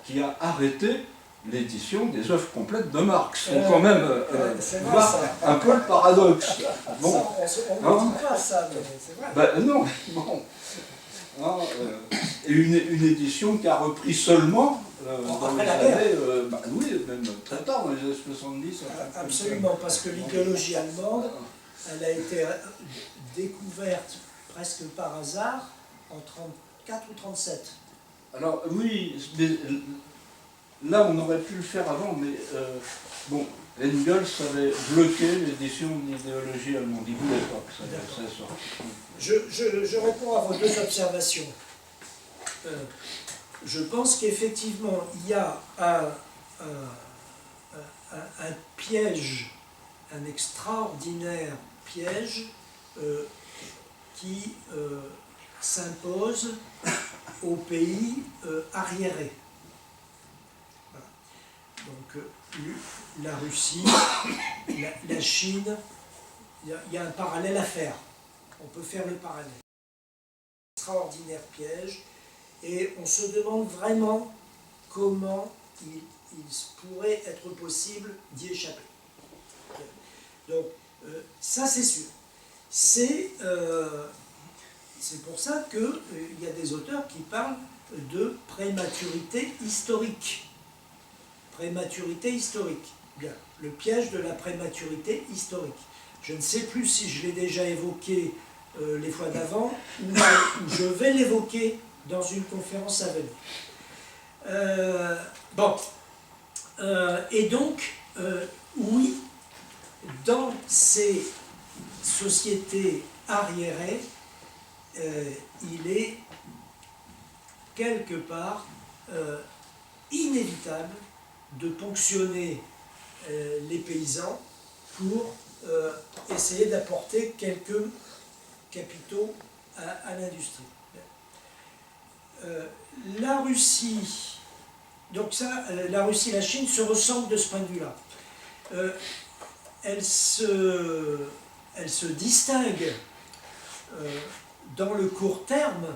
qui a arrêté l'édition des œuvres complètes de Marx. C'est quand même voir un peu le paradoxe. Bon, on ne dit pas ça, mais c'est vrai. Non, bon. Et une édition qui a repris seulement dans les années, oui, même très tard, dans les années 70. Absolument, parce que l'idéologie allemande, elle a été découverte presque par hasard en 34 ou 37. Alors oui, mais, là on aurait pu le faire avant, mais bon, Engels avait bloqué l'édition de l'idéologie allemande, il ne voulait pas que ça sorte. Je réponds à vos deux observations. Je pense qu'effectivement, il y a un piège, un extraordinaire piège qui s'impose aux pays arriérés. Voilà. Donc la Russie, la Chine, il y a un parallèle à faire. On peut faire le parallèle. Extraordinaire piège, et on se demande vraiment comment il pourrait être possible d'y échapper. Donc, ça c'est sûr. C'est pour ça qu'il y a des auteurs qui parlent de prématurité historique. Prématurité historique. Bien, le piège de la prématurité historique. Je ne sais plus si je l'ai déjà évoqué les fois d'avant, ou je vais l'évoquer dans une conférence à venir. Et donc, oui, dans ces sociétés arriérées, il est quelque part inévitable de ponctionner les paysans pour essayer d'apporter quelques capitaux à l'industrie. La Russie, donc ça, la Russie et la Chine se ressemblent de ce point de vue-là. Elles se distinguent dans le court terme.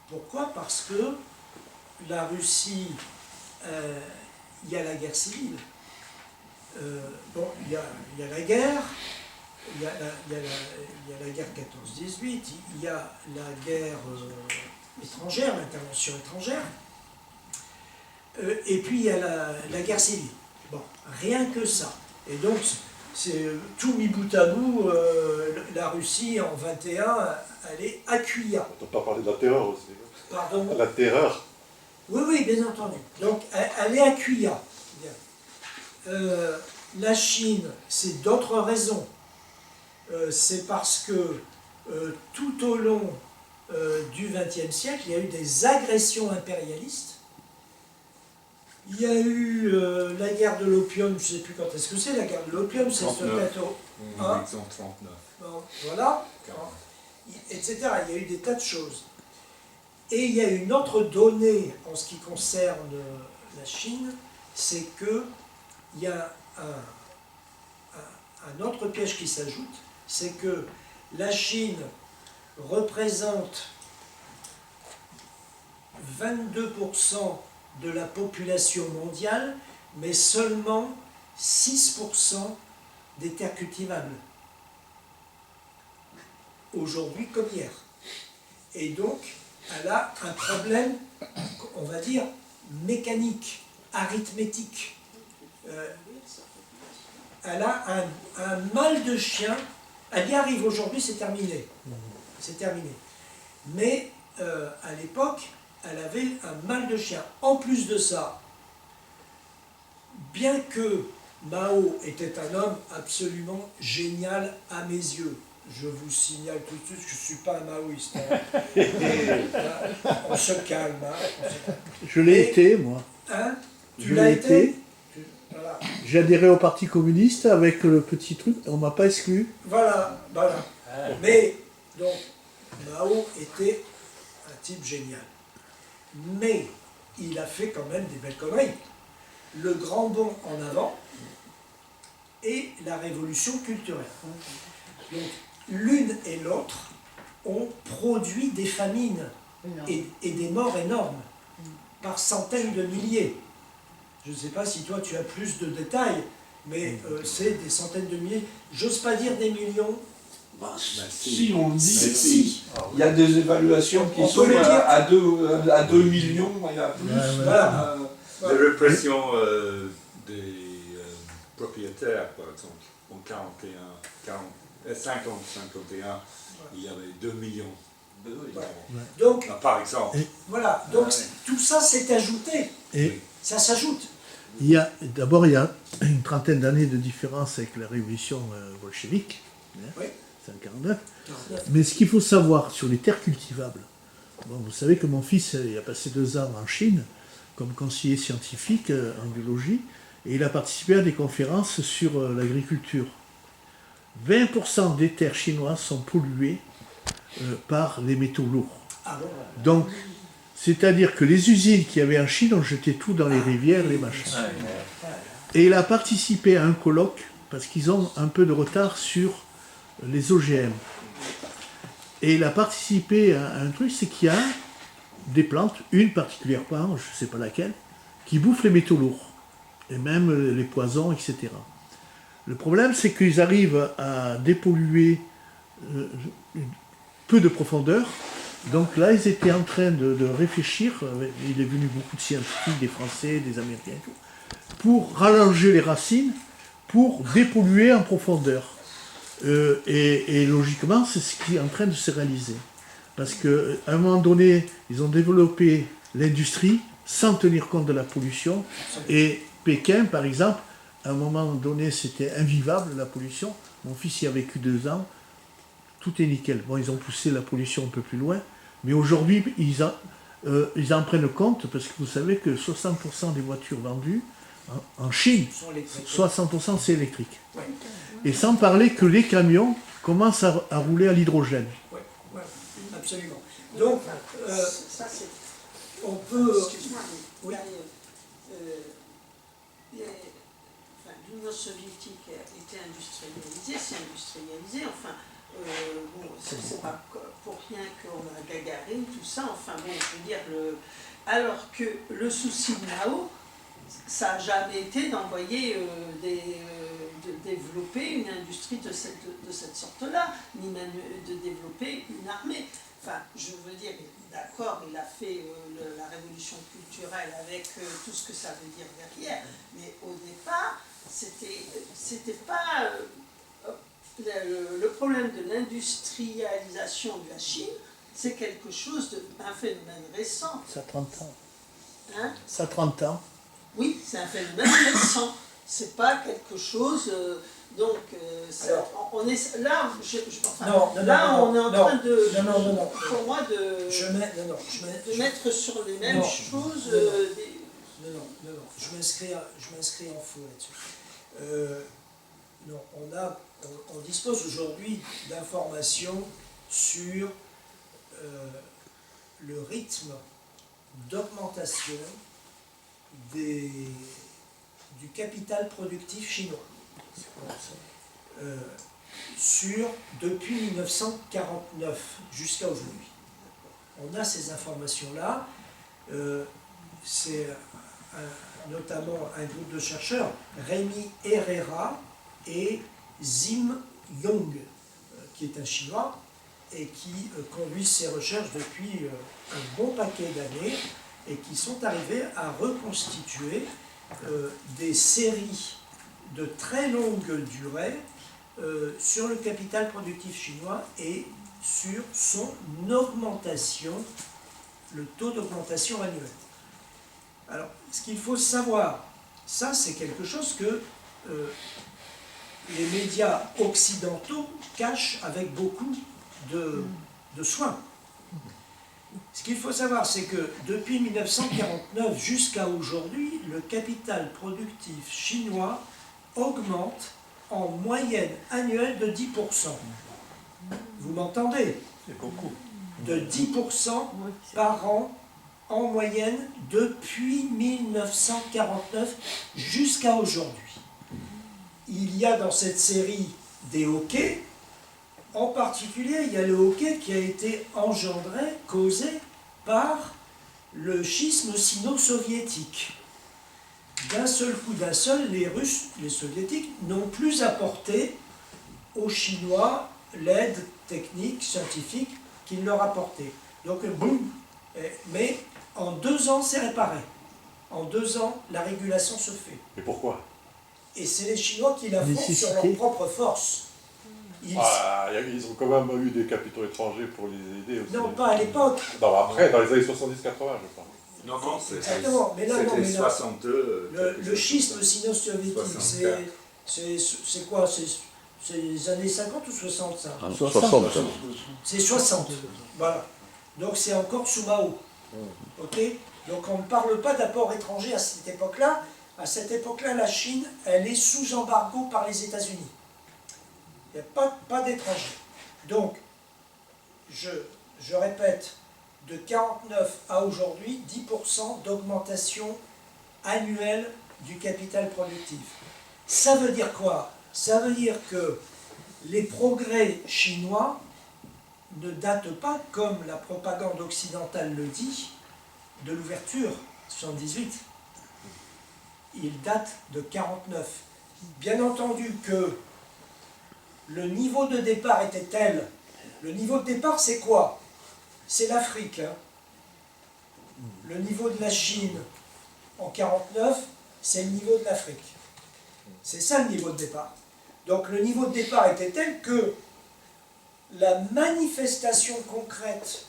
Pourquoi? Parce que la Russie, il y a la guerre civile. Il y a la guerre, il y a la guerre 14-18, il y a la guerre étrangère, l'intervention étrangère, et puis il y a la guerre civile. Bon, rien que ça. Et donc, c'est tout mis bout à bout, la Russie en 21, elle est accueillie. On n'a pas parlé de la terreur aussi. Pardon? La terreur. Oui, bien entendu. Donc, elle est accueillie. La Chine, c'est d'autres raisons. C'est parce que tout au long du XXe siècle, il y a eu des agressions impérialistes. Il y a eu la guerre de l'opium, je ne sais plus quand est-ce que c'est, la guerre de l'opium, c'est ce 14... 1939. Bon, voilà, etc. Il y a eu des tas de choses. Et il y a une autre donnée en ce qui concerne la Chine, c'est qu'il y a un autre piège qui s'ajoute, c'est que la Chine représente 22% de la population mondiale, mais seulement 6% des terres cultivables. Aujourd'hui comme hier. Et donc, elle a un problème, on va dire, mécanique, arithmétique. Elle a un mal de chien. Elle y arrive aujourd'hui, c'est terminé. C'est terminé. Mais à l'époque, elle avait un mal de chien. En plus de ça, bien que Mao était un homme absolument génial à mes yeux, je vous signale tout de suite que je ne suis pas un maoïste. On se calme. Je l'ai été, moi. Hein? Tu l'as été? Voilà. J'ai adhéré au Parti communiste avec le petit truc, on ne m'a pas exclu. Voilà. Mais Donc, Mao était un type génial. Mais il a fait quand même des belles conneries. Le grand bond en avant et la révolution culturelle. Donc, l'une et l'autre ont produit des famines et des morts énormes, par centaines de milliers. Je ne sais pas si toi tu as plus de détails, mais c'est des centaines de milliers. J'ose pas dire des millions. Si on le dit, Si. Il y a des évaluations qui sont à 2 millions, il y a plus. Voilà. La répression des propriétaires, par exemple, en 50-51, il y avait 2 millions. Donc, par exemple. Voilà, donc tout ça s'est ajouté. Et ça s'ajoute. D'abord, il y a une trentaine d'années de différence avec la révolution bolchevique, oui. 1949. Mais ce qu'il faut savoir sur les terres cultivables, bon, vous savez que mon fils il a passé 2 ans en Chine comme conseiller scientifique en biologie, et il a participé à des conférences sur l'agriculture. 20% des terres chinoises sont polluées par les métaux lourds. Ah bon, donc, c'est-à-dire que les usines qu'il y avait en Chine ont jeté tout dans les rivières, les machins. Et il a participé à un colloque, parce qu'ils ont un peu de retard sur les OGM. Et il a participé à un truc, c'est qu'il y a des plantes, une particulièrement, je ne sais pas laquelle, qui bouffent les métaux lourds, et même les poisons, etc. Le problème, c'est qu'ils arrivent à dépolluer peu de profondeur. Donc là, ils étaient en train de réfléchir, il est venu beaucoup de scientifiques, des Français, des Américains, et tout, pour rallonger les racines, pour dépolluer en profondeur. Et logiquement, c'est ce qui est en train de se réaliser. Parce qu'à un moment donné, ils ont développé l'industrie sans tenir compte de la pollution. Et Pékin, par exemple, à un moment donné, c'était invivable, la pollution. Mon fils y a vécu 2 ans. Tout est nickel. Bon, ils ont poussé la pollution un peu plus loin. Mais aujourd'hui, ils en prennent compte, parce que vous savez que 60% des voitures vendues en Chine, 60% c'est électrique. Ouais. Et sans parler que les camions commencent à rouler à l'hydrogène. Oui, ouais, absolument. Donc, ça c'est... on peut... Excuse-moi, mais oui. L'Union soviétique était industrialisée, c'est industrialisé, enfin, bon, c'est pas pour rien qu'on a Gagarine, tout ça, enfin bon, je veux dire, alors que le souci de Mao, ça n'a jamais été d'envoyer, de développer une industrie de cette sorte-là, ni même de développer une armée. Enfin, je veux dire, d'accord, il a fait la révolution culturelle avec tout ce que ça veut dire derrière, mais au départ, c'était pas... le problème de l'industrialisation de la Chine, c'est quelque chose un phénomène récent. Ça a 30 ans. Hein? Ça a 30 ans. Oui, c'est un phénomène récent. C'est pas quelque chose. Donc, on est là. On est en train de. Non. Pour moi, de mettre sur les mêmes choses. Non. Je m'inscris en faux là-dessus. Non, on dispose aujourd'hui d'informations sur le rythme d'augmentation du capital productif chinois. Depuis 1949 jusqu'à aujourd'hui. On a ces informations-là. C'est notamment un groupe de chercheurs, Rémi Herrera et Zim Yong, qui est un Chinois et qui conduit ses recherches depuis un bon paquet d'années et qui sont arrivés à reconstituer des séries de très longue durée sur le capital productif chinois et sur son augmentation, le taux d'augmentation annuel. Alors, ce qu'il faut savoir, ça c'est quelque chose que les médias occidentaux cachent avec beaucoup de soin. Ce qu'il faut savoir, c'est que depuis 1949 jusqu'à aujourd'hui, le capital productif chinois augmente en moyenne annuelle de 10%. Vous m'entendez? C'est beaucoup. De 10% par an en moyenne depuis 1949 jusqu'à aujourd'hui. Il y a dans cette série des hoquets, en particulier il y a le hoquet qui a été engendré, causé par le schisme sino-soviétique. D'un seul coup, les Russes, les Soviétiques, n'ont plus apporté aux Chinois l'aide technique, scientifique qu'ils leur apportaient. Donc, boum. Mais en 2 ans, c'est réparé. En 2 ans, la régulation se fait. Et pourquoi? Et c'est les Chinois qui la font sur leur propre force. Ils ont quand même eu des capitaux étrangers pour les aider aussi. Non, pas à l'époque. Non, après, dans les années 70-80, je pense. Non, exactement. Mais là, c'était non, mais 62. Le schisme sino-soviétique, c'est quoi? C'est les années 50 ou 60, ça? 60. C'est 60. Voilà. Donc c'est encore sous Mao. Ok? Donc on ne parle pas d'apport étranger à cette époque-là. À cette époque-là, la Chine, elle est sous embargo par les États-Unis. Il n'y a pas d'étrangers. Donc, je répète, de 49 à aujourd'hui, 10% d'augmentation annuelle du capital productif. Ça veut dire quoi? Ça veut dire que les progrès chinois ne datent pas, comme la propagande occidentale le dit, de l'ouverture, 78. Ils datent de 49. Bien entendu que le niveau de départ était tel. Le niveau de départ, c'est quoi? C'est l'Afrique. Hein. Le niveau de la Chine en 49, c'est le niveau de l'Afrique. C'est ça le niveau de départ. Donc le niveau de départ était tel que la manifestation concrète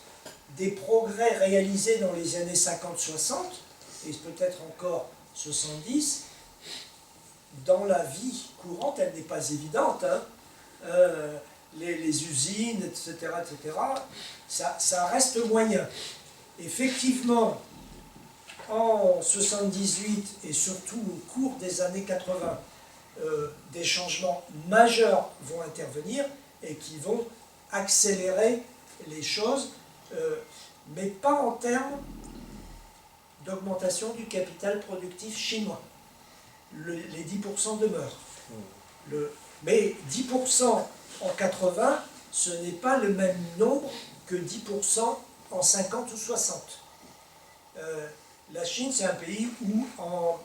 des progrès réalisés dans les années 50-60, et peut-être encore 70, dans la vie courante, elle n'est pas évidente. Hein. Les usines, etc., ça reste moyen. Effectivement, en 78 et surtout au cours des années 80, des changements majeurs vont intervenir et qui vont accélérer les choses, mais pas en termes d'augmentation du capital productif chinois. Les 10% demeurent. Mais 10% en 80, ce n'est pas le même nombre que 10% en 50 ou 60. La Chine, c'est un pays où en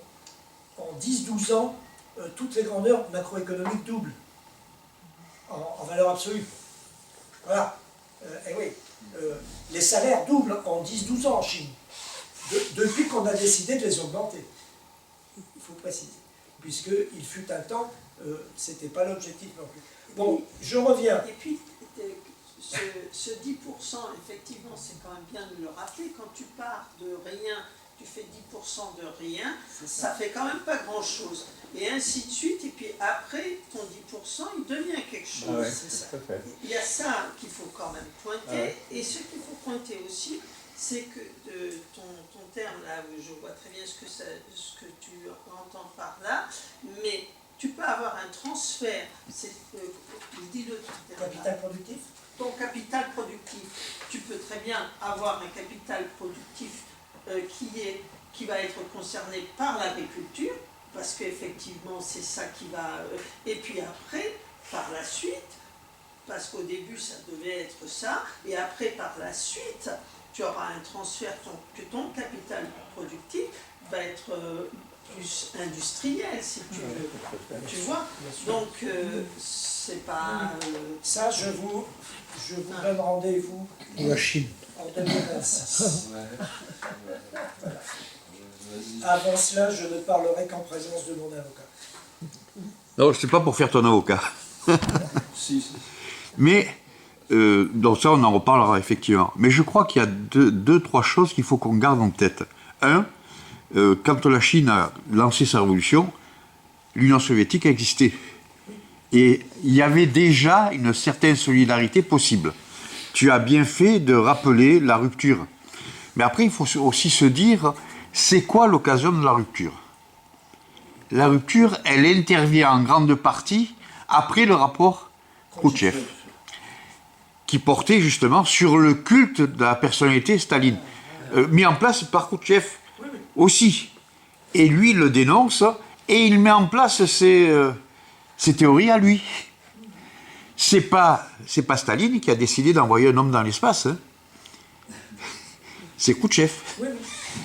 10-12 ans, toutes les grandeurs macroéconomiques doublent en valeur absolue. Voilà. Et oui, les salaires doublent en 10-12 ans en Chine, depuis qu'on a décidé de les augmenter. Il faut préciser. Puisqu'il fut un temps, ce n'était pas l'objectif non plus. Bon, je reviens. Et puis, ce 10%, effectivement, c'est quand même bien de le rappeler, quand tu pars de rien, tu fais 10% de rien, ça fait quand même pas grand-chose. Et ainsi de suite, et puis après, ton 10%, il devient quelque chose. Ah ouais, c'est ça. Il y a ça qu'il faut quand même pointer, et ce qu'il faut pointer aussi, c'est que ton terme là, je vois très bien ce que tu entends par là, mais tu peux avoir un transfert, dis-le tout à l'heure. Capital productif? Ton capital productif, tu peux très bien avoir un capital productif qui va être concerné par l'agriculture, parce qu'effectivement c'est ça qui va... et puis après, par la suite, parce qu'au début ça devait être ça, et après par la suite, tu auras un transfert que ton capital productif va être plus industriel, si tu veux. Tu vois? Donc, c'est pas... Ça, je vous donne rendez-vous La Chine. en 2026. Avant cela, je ne parlerai qu'en présence de mon avocat. Non, c'est pas pour faire ton avocat. Mais, donc ça, on en reparlera effectivement. Mais je crois qu'il y a deux, trois choses qu'il faut qu'on garde en tête. Un, quand la Chine a lancé sa révolution, l'Union soviétique existait. Et il y avait déjà une certaine solidarité possible. Tu as bien fait de rappeler la rupture. Mais après, il faut aussi se dire, c'est quoi l'occasion de la rupture? La rupture, elle intervient en grande partie après le rapport Khrouchtchev, qui portait justement sur le culte de la personnalité Staline, mis en place par Khrouchtchev aussi. Et lui le dénonce, et il met en place ses théories à lui. C'est pas Staline qui a décidé d'envoyer un homme dans l'espace, hein. C'est Khrouchtchev.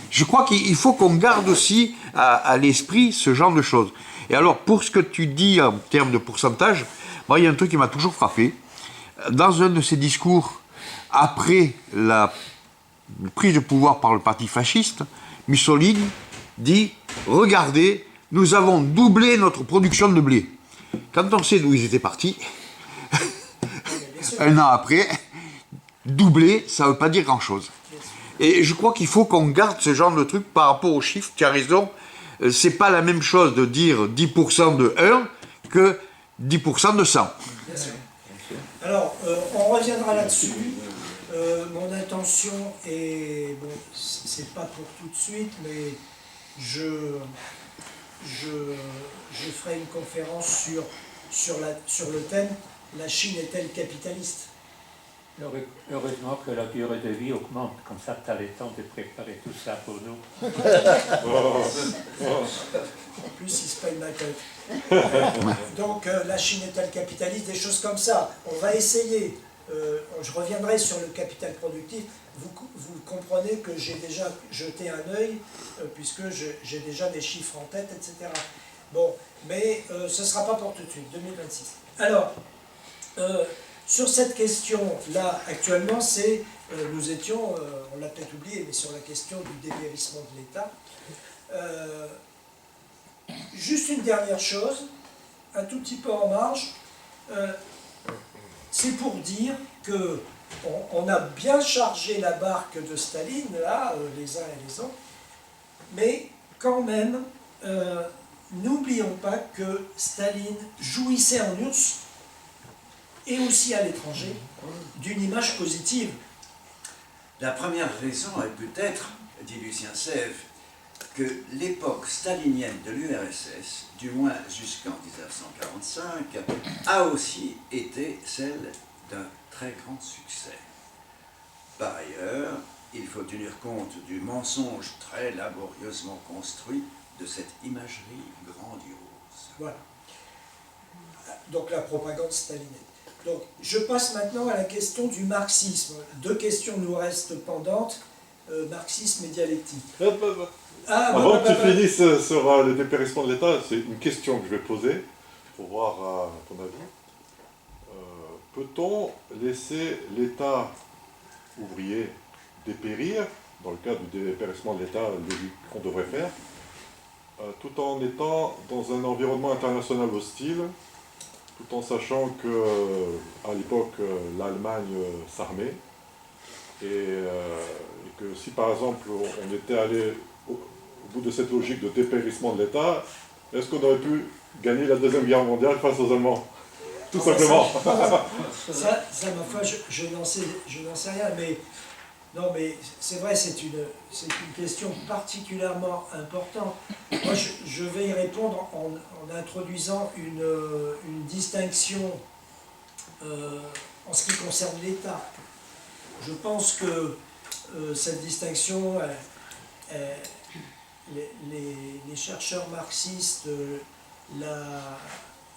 Je crois qu'il faut qu'on garde aussi à l'esprit ce genre de choses. Et alors, pour ce que tu dis en termes de pourcentage, moi, il y a un truc qui m'a toujours frappé. Dans un de ses discours, après la prise de pouvoir par le parti fasciste, Mussolini dit « Regardez, nous avons doublé notre production de blé ». Quand on sait d'où ils étaient partis, un an après, doubler, ça ne veut pas dire grand-chose. Et je crois qu'il faut qu'on garde ce genre de truc par rapport aux chiffres. Tu as raison, c'est pas la même chose de dire 10% de 1 que 10% de 100. Bien sûr. Alors, on reviendra là-dessus. Mon intention est, bon, c'est pas pour tout de suite, mais je ferai une conférence sur le thème « La Chine est-elle capitaliste ?» Heureusement que la durée de vie augmente, comme ça tu as le temps de préparer tout ça pour nous. En plus, il se paye ma tête. Donc, la Chine est-elle capitaliste? Des choses comme ça. On va essayer. Je reviendrai sur le capital productif. Vous comprenez que j'ai déjà jeté un œil, puisque j'ai déjà des chiffres en tête, etc. Bon, mais ce ne sera pas pour tout de suite, 2026. Alors, sur cette question-là, actuellement, nous étions, on l'a peut-être oublié, mais sur la question du dépérissement de l'État. Juste une dernière chose, un tout petit peu en marge, c'est pour dire que on a bien chargé la barque de Staline, là, les uns et les autres, mais quand même, n'oublions pas que Staline jouissait en URSS, et aussi à l'étranger, d'une image positive. La première raison est peut-être, dit Lucien Sèvres, que l'époque stalinienne de l'URSS, du moins jusqu'en 1945, a aussi été celle d'un très grand succès. Par ailleurs, il faut tenir compte du mensonge très laborieusement construit de cette imagerie grandiose. Voilà. Donc la propagande stalinienne. Donc, je passe maintenant à la question du marxisme. Deux questions nous restent pendantes, marxisme et dialectique. Avant que tu finisses sur le dépérissement de l'État, c'est une question que je vais poser pour voir ton avis. Peut-on laisser l'État ouvrier dépérir, dans le cadre du dépérissement de l'État qu'on devrait faire, tout en étant dans un environnement international hostile, tout en sachant qu'à l'époque, l'Allemagne s'armait, et que si par exemple on était allé au bout de cette logique de dépérissement de l'État, est-ce qu'on aurait pu gagner la Deuxième Guerre mondiale face aux Allemands? Tout simplement. Ça, ma foi, je n'en sais rien, mais non, mais c'est vrai, c'est une question particulièrement importante. Moi, je vais y répondre en introduisant une distinction en ce qui concerne l'État. Je pense que cette distinction, les chercheurs marxistes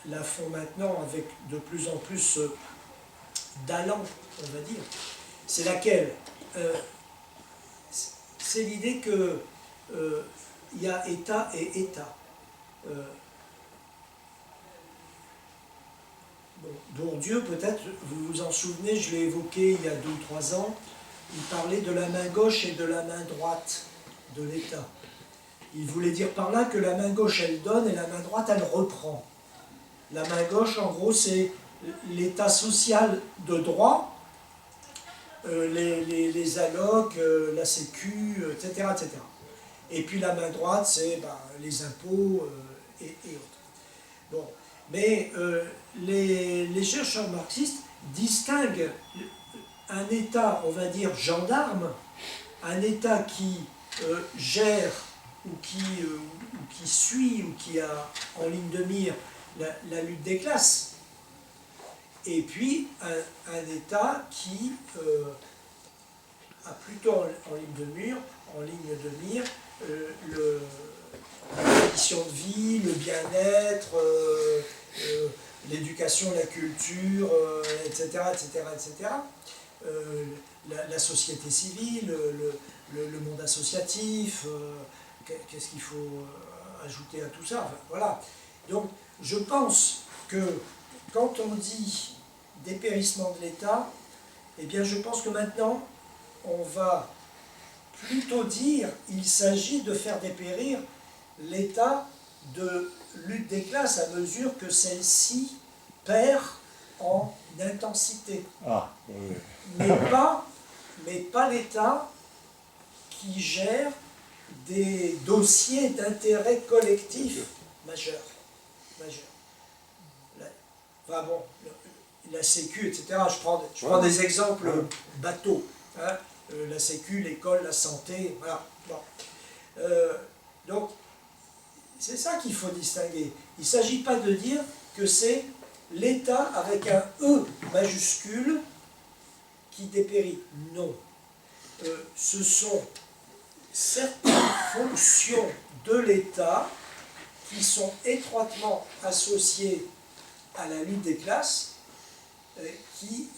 la font maintenant avec de plus en plus d'allant, on va dire. C'est laquelle? C'est l'idée que il y a État et État. Bourdieu, peut-être, vous vous en souvenez, je l'ai évoqué il y a 2 ou 3 ans, il parlait de la main gauche et de la main droite de l'État. Il voulait dire par là que la main gauche, elle donne et la main droite, elle reprend. La main gauche, en gros, c'est l'État social de droit, les allocs, la sécu, etc., etc. Et puis la main droite, c'est les impôts et autres. Bon. Mais les chercheurs marxistes distinguent un État, on va dire, gendarme, un État qui gère ou qui suit ou qui a en ligne de mire la lutte des classes, et puis un État qui a plutôt en ligne de mire la condition de vie, le bien-être, l'éducation, la culture, etc., etc., etc. La société civile, le monde associatif, qu'est-ce qu'il faut ajouter à tout ça, enfin, voilà. Donc je pense que quand on dit dépérissement de l'État, eh bien je pense que maintenant on va plutôt dire qu'il s'agit de faire dépérir l'état de lutte des classes à mesure que celle-ci perd en intensité. Ah, oui. Mais pas l'État qui gère des dossiers d'intérêt collectif majeurs. Enfin bon, la Sécu, etc. Je prends des exemples bateaux. Hein, la Sécu, l'école, la santé, voilà. Bon. Donc, c'est ça qu'il faut distinguer. Il ne s'agit pas de dire que c'est l'État avec un E majuscule qui dépérit. Non. Ce sont certaines fonctions de l'État qui sont étroitement associées à la lutte des classes, qui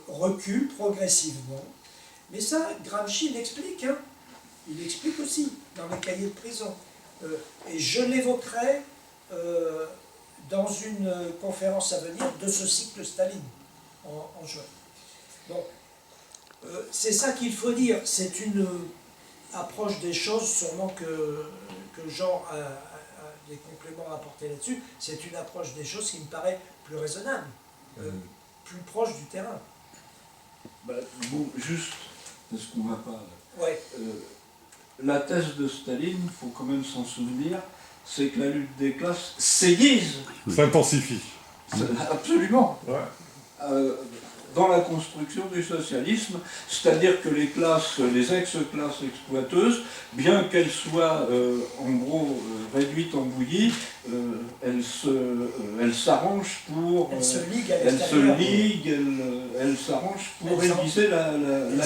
reculent progressivement. Mais ça, Gramsci l'explique. Hein. Il l'explique aussi dans les cahiers de prison. Et je l'évoquerai dans une conférence à venir de ce cycle Staline, en juin. Bon, c'est ça qu'il faut dire. C'est une approche des choses, sûrement que Jean a des compléments à apporter là-dessus. C'est une approche des choses qui me paraît plus raisonnable, plus proche du terrain. Bon, juste, parce qu'on ne va pas... Ouais. La thèse de Staline, il faut quand même s'en souvenir, c'est que la lutte des classes s'aiguise. S'intensifie. Absolument. Ouais. Dans la construction du socialisme, c'est-à-dire que les classes, les ex-classes exploiteuses, bien qu'elles soient en gros réduites en bouillie, elles s'arrangent pour... Elles se liguent, elles s'arrangent pour réviser la lutte.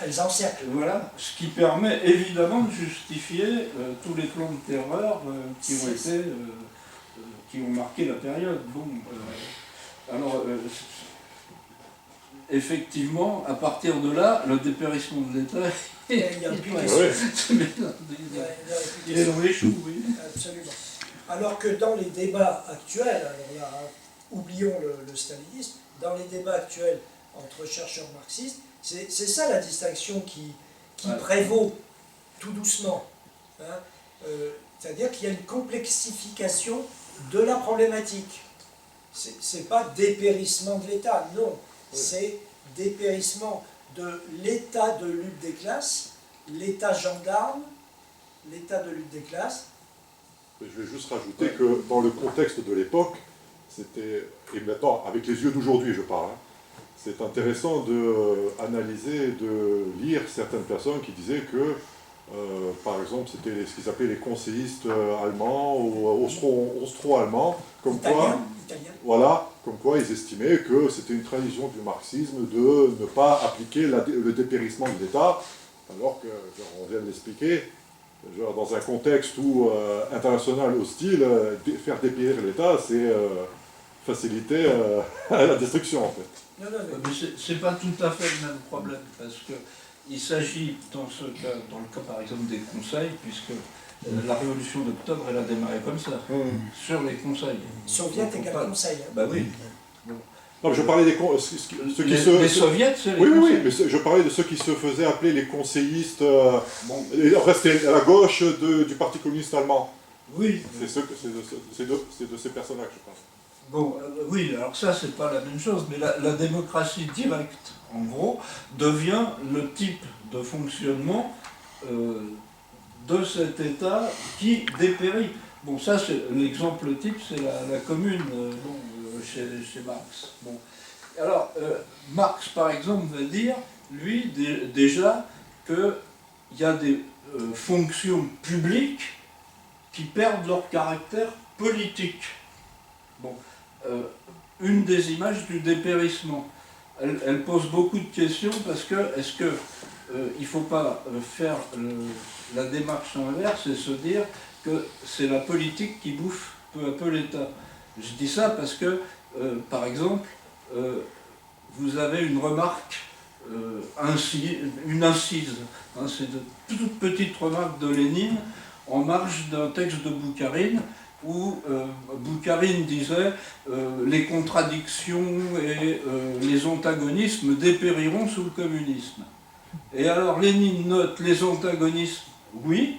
Elles encerclent. Voilà, ce qui permet évidemment de justifier tous les plans de terreur qui ont marqué la période. Bon, alors... effectivement, à partir de là, le dépérissement de l'État, il est dans les choux, oui. Absolument. Alors que dans les débats actuels, alors là, oublions le stalinisme, dans les débats actuels entre chercheurs marxistes, c'est ça la distinction qui prévaut tout doucement. Hein. C'est-à-dire qu'il y a une complexification de la problématique. C'est pas dépérissement de l'État, non. C'est dépérissement de l'état de lutte des classes, l'état gendarme, l'état de lutte des classes. Je vais juste rajouter que dans le contexte de l'époque, c'était, et maintenant avec les yeux d'aujourd'hui je parle, hein, c'est intéressant d'analyser, de lire certaines personnes qui disaient que, par exemple, c'était ce qu'ils appelaient les conseillistes allemands ou austro-allemands, comme quoi... Voilà, comme quoi ils estimaient que c'était une tradition du marxisme de ne pas appliquer le dépérissement de l'État, alors que, on vient de l'expliquer, dans un contexte international hostile, faire dépérir l'État, c'est faciliter la destruction en fait. Non, mais c'est pas tout à fait le même problème, parce qu'il s'agit dans le cas par exemple des conseils, puisque la révolution d'octobre, elle a démarré comme ça, sur les conseils. Soviet égale conseil. Bah oui. Non, mais je parlais des les soviets, c'est les conseils. Oui, mais je parlais de ceux qui se faisaient appeler les conseillistes, restaient à la gauche du Parti communiste allemand. Oui. C'est de ces personnes-là que je parle. Bon, oui, alors ça, c'est pas la même chose, mais la démocratie directe, en gros, devient le type de fonctionnement de cet État qui dépérit. Bon, ça, c'est l'exemple type, c'est la commune chez Marx. Bon. Alors, Marx, par exemple, va dire, lui, déjà, qu'il y a des fonctions publiques qui perdent leur caractère politique. Bon, une des images du dépérissement. Elle pose beaucoup de questions parce que, est-ce que il ne faut pas faire la démarche inverse et se dire que c'est la politique qui bouffe peu à peu l'État. Je dis ça parce que, par exemple, vous avez une remarque, une incise, hein, c'est de toute petite remarque de Lénine en marge d'un texte de Boukharine où Boukharine disait les contradictions et les antagonismes dépériront sous le communisme. Et alors Lénine note les antagonismes, oui,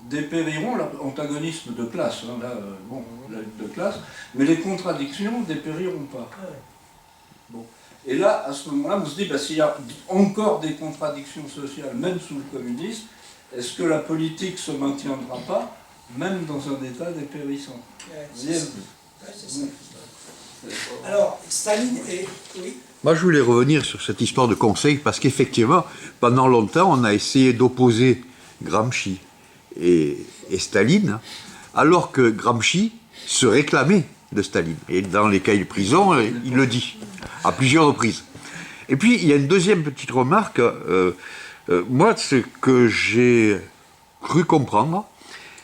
dépériront, l'antagonisme de classe, hein, là, la lutte de classe, mais les contradictions dépériront pas. Bon. Et là, à ce moment-là, on se dit, s'il y a encore des contradictions sociales, même sous le communisme, est-ce que la politique se maintiendra pas, même dans un état dépérissant? C'est ça. Alors, Staline et... Oui. Moi, je voulais revenir sur cette histoire de conseil, parce qu'effectivement, pendant longtemps, on a essayé d'opposer Gramsci et Staline, alors que Gramsci se réclamait de Staline. Et dans les cahiers de prison, il le dit, à plusieurs reprises. Et puis, il y a une deuxième petite remarque. Moi, ce que j'ai cru comprendre,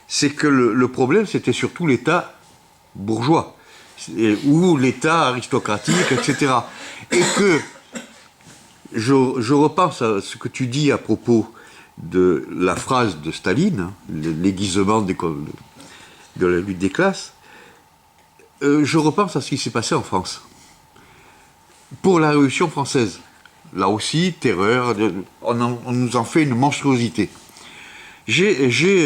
c'est que le problème, c'était surtout l'État bourgeois, ou l'État aristocratique, etc. Et que, je repense à ce que tu dis à propos de la phrase de Staline, l'aiguisement de la lutte des classes, je repense à ce qui s'est passé en France. Pour la Révolution française, là aussi, terreur, on nous en fait une monstruosité. J'ai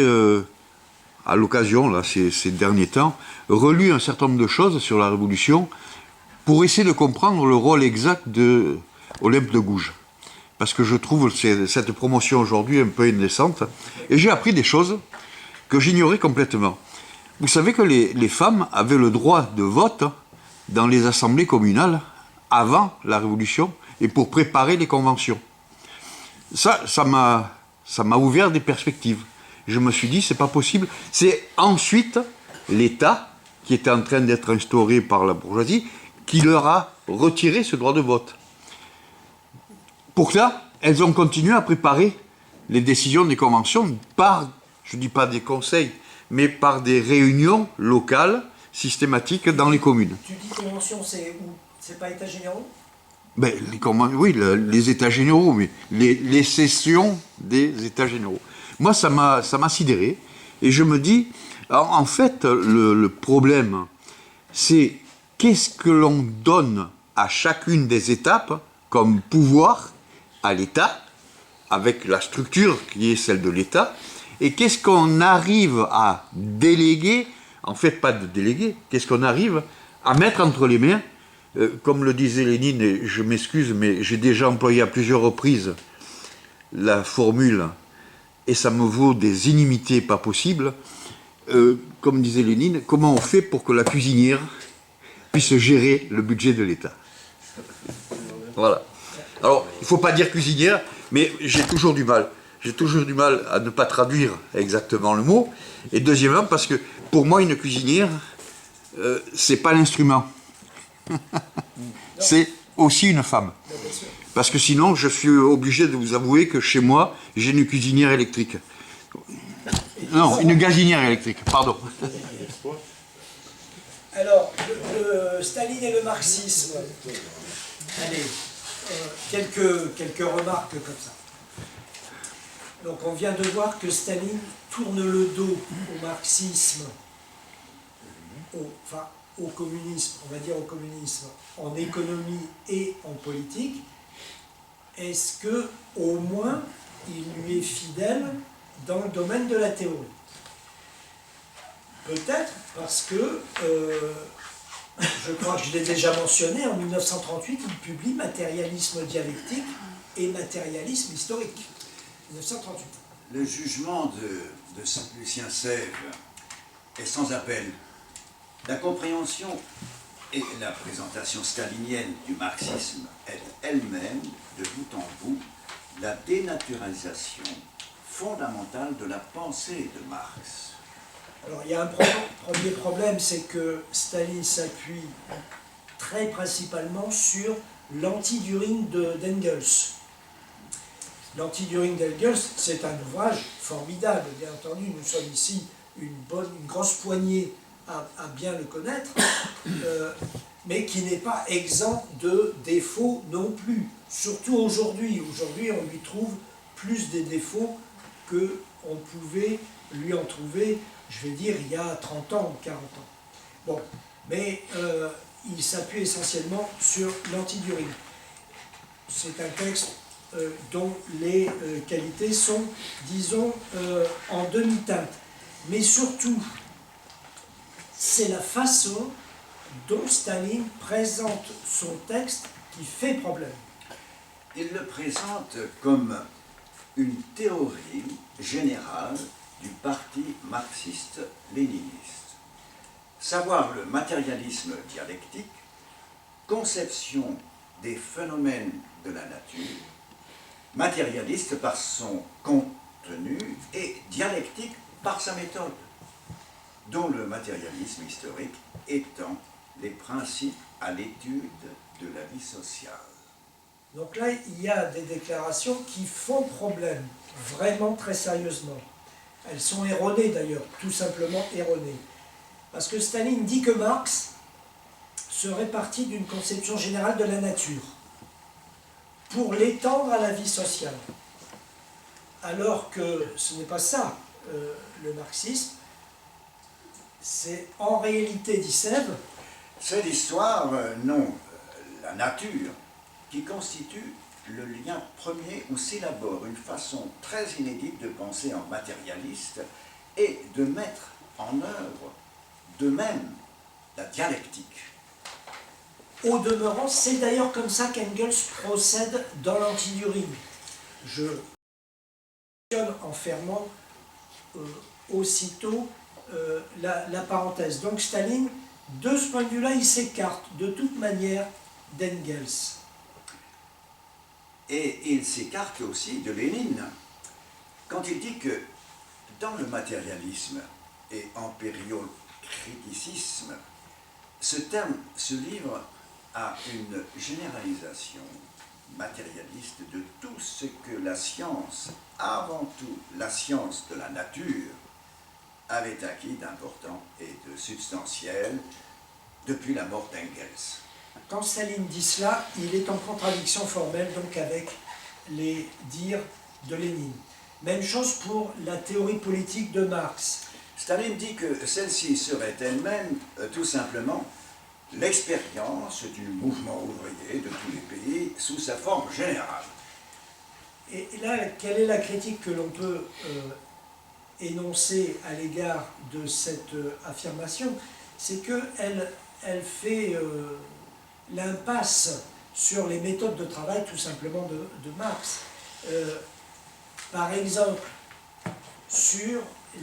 à l'occasion, là, ces derniers temps, relu un certain nombre de choses sur la Révolution pour essayer de comprendre le rôle exact de Olympe de Gouges. Parce que je trouve cette promotion aujourd'hui un peu indécente. Et j'ai appris des choses que j'ignorais complètement. Vous savez que les femmes avaient le droit de vote dans les assemblées communales avant la Révolution et pour préparer les conventions. Ça m'a ouvert des perspectives. Je me suis dit, c'est pas possible. C'est ensuite l'État, qui était en train d'être instauré par la bourgeoisie, qui leur a retiré ce droit de vote. Pour ça, elles ont continué à préparer les décisions des conventions par, je ne dis pas des conseils, mais par des réunions locales systématiques dans les communes. Tu dis convention, c'est où? C'est pas États généraux? Ben, oui, les États généraux, mais les sessions des États généraux. Moi, ça m'a sidéré, et je me dis, en fait, le problème, c'est qu'est-ce que l'on donne à chacune des étapes comme pouvoir à l'État, avec la structure qui est celle de l'État, et qu'est-ce qu'on arrive à déléguer, en fait pas de déléguer, qu'est-ce qu'on arrive à mettre entre les mains, comme le disait Lénine, et je m'excuse, mais j'ai déjà employé à plusieurs reprises la formule, et ça me vaut des inimitiés pas possibles, comme disait Lénine, comment on fait pour que la cuisinière puisse gérer le budget de l'État? Voilà. Alors, il ne faut pas dire cuisinière, mais j'ai toujours du mal. J'ai toujours du mal à ne pas traduire exactement le mot. Et deuxièmement, parce que pour moi, une cuisinière, c'est pas l'instrument. C'est aussi une femme. Parce que sinon, je suis obligé de vous avouer que chez moi, j'ai une cuisinière électrique. Non, une gazinière électrique, pardon. Alors, Staline et le marxisme. Allez, quelques remarques comme ça. Donc on vient de voir que Staline tourne le dos au marxisme, au communisme, on va dire au communisme, en économie et en politique. Est-ce que, au moins, il lui est fidèle dans le domaine de la théorie? Peut-être parce que, je crois que je l'ai déjà mentionné, en 1938, il publie Matérialisme dialectique et Matérialisme historique. 1938. Le jugement de Lucien Sèvres est sans appel. La compréhension et la présentation stalinienne du marxisme est elle-même, de bout en bout, la dénaturalisation fondamentale de la pensée de Marx. Alors il y a un premier problème, c'est que Staline s'appuie très principalement sur l'Anti-Düring d'Engels. L'Anti-Düring d'Engels, c'est un ouvrage formidable, bien entendu, nous sommes ici une grosse poignée à bien le connaître, mais qui n'est pas exempt de défauts non plus, surtout aujourd'hui. Aujourd'hui, on lui trouve plus des défauts qu'on pouvait lui en trouver, je vais dire, il y a 30 ans ou 40 ans. Bon, mais il s'appuie essentiellement sur l'Anti-Düring. C'est un texte dont les qualités sont, disons, en demi-teinte. Mais surtout, c'est la façon dont Staline présente son texte qui fait problème. Il le présente comme une théorie générale du parti marxiste-léniniste. Savoir le matérialisme dialectique, conception des phénomènes de la nature, matérialiste par son contenu et dialectique par sa méthode, dont le matérialisme historique étend les principes à l'étude de la vie sociale. Donc là, il y a des déclarations qui font problème, vraiment très sérieusement. Elles sont erronées d'ailleurs, tout simplement erronées. Parce que Staline dit que Marx serait parti d'une conception générale de la nature pour l'étendre à la vie sociale. Alors que ce n'est pas ça, le marxisme. C'est en réalité, dit Sèvres, c'est l'histoire, non, la nature, qui constitue le lien premier où s'élabore une façon très inédite de penser en matérialiste et de mettre en œuvre de même la dialectique. Au demeurant, c'est d'ailleurs comme ça qu'Engels procède dans l'Anti-Düring. Je mentionne en fermant aussitôt la parenthèse. Donc Staline, de ce point de vue-là, il s'écarte de toute manière d'Engels. Et il s'écarte aussi de Lénine, quand il dit que dans le matérialisme et empiriocriticisme, ce terme se livre à une généralisation matérialiste de tout ce que la science, avant tout la science de la nature, avait acquis d'important et de substantiel depuis la mort d'Engels. Quand Staline dit cela, il est en contradiction formelle donc avec les dires de Lénine. Même chose pour la théorie politique de Marx. Staline dit que celle-ci serait elle-même tout simplement l'expérience du mouvement ouvrier de tous les pays sous sa forme générale. Et là, quelle est la critique que l'on peut énoncer à l'égard de cette affirmation? C'est qu'elle fait l'impasse sur les méthodes de travail tout simplement de Marx. Par exemple, sur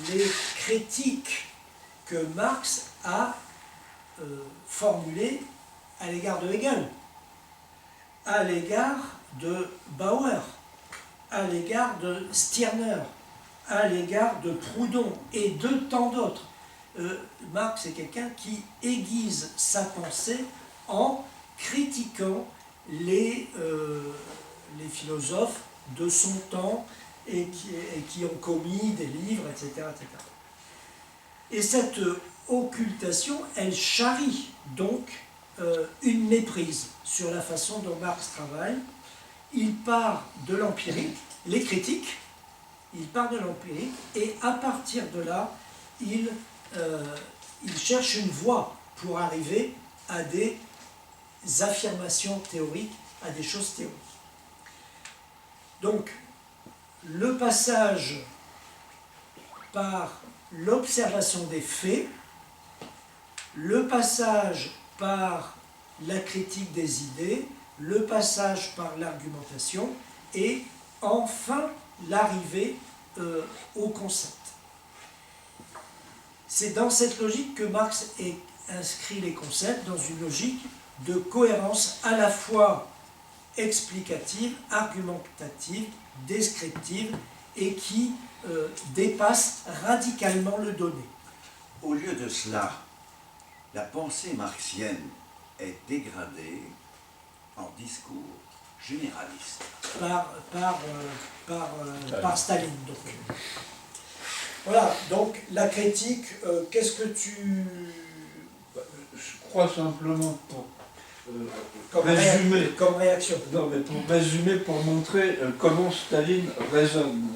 les critiques que Marx a formulées à l'égard de Hegel, à l'égard de Bauer, à l'égard de Stirner, à l'égard de Proudhon et de tant d'autres. Marx est quelqu'un qui aiguise sa pensée en critiquant les philosophes de son temps et qui ont commis des livres, etc., etc. Et cette occultation, elle charrie donc une méprise sur la façon dont Marx travaille. Il part de l'empirique, les critiques, il part de l'empirique, et à partir de là, il cherche une voie pour arriver à des affirmations théoriques, à des choses théoriques. Donc, le passage par l'observation des faits, le passage par la critique des idées, le passage par l'argumentation, et enfin l'arrivée au concept. C'est dans cette logique que Marx inscrit les concepts, dans une logique de cohérence à la fois explicative, argumentative, descriptive, et qui dépasse radicalement le donné. Au lieu de cela, la pensée marxienne est dégradé en discours généraliste. Par Staline, donc. Voilà, donc la critique, qu'est-ce que tu... Je crois simplement pour résumer comme réaction. Non, mais pour résumer, pour montrer comment Staline raisonne.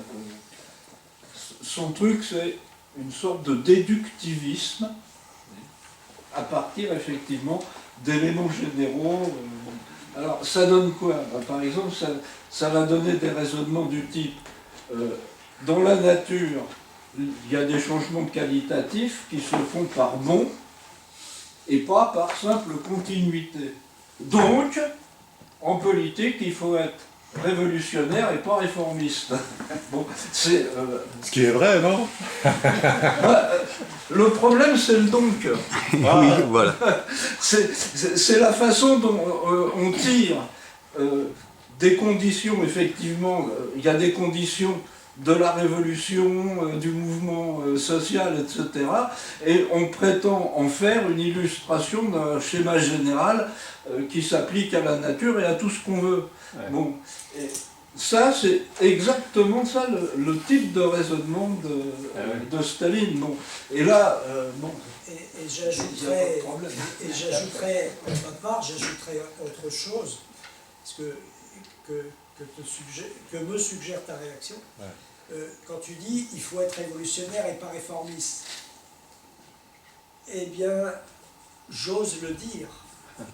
Son truc, c'est une sorte de déductivisme à partir effectivement d'éléments généraux. Alors, ça donne quoi? Par exemple, ça va donner des raisonnements du type dans la nature, il y a des changements qualitatifs qui se font par bond et pas par simple continuité. Donc, en politique, il faut être révolutionnaire et pas réformiste. Bon, c'est, Ce qui est vrai, non? Le problème, c'est le donc. Oui, voilà. C'est la façon dont on tire des conditions, effectivement, il y a des conditions de la révolution, du mouvement social, etc. Et on prétend en faire une illustration d'un schéma général qui s'applique à la nature et à tout ce qu'on veut. Ouais. Bon, et ça, c'est exactement ça le type de raisonnement de Staline. Bon. Et là, bon. Et j'ajouterais, pour ma part, j'ajouterais autre chose, parce que me suggère ta réaction. Ouais. Quand tu dis il faut être révolutionnaire et pas réformiste, eh bien, j'ose le dire.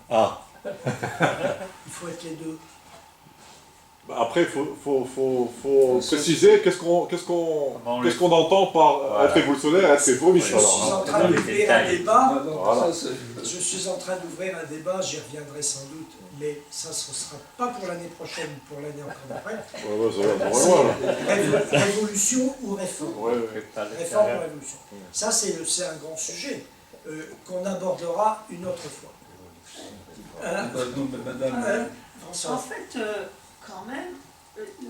Ah. Il faut être les deux. Après, il faut préciser qu'est-ce qu'on entend par être révolutionnaire et être réformiste. Je suis en train d'ouvrir un débat. Je suis en train d'ouvrir un débat, j'y reviendrai sans doute, mais ça ne sera pas pour l'année prochaine, pour l'année encore d'après. Révolution ou réforme. Réforme ou révolution. Ça, c'est un grand sujet qu'on abordera une autre fois. En fait, quand même,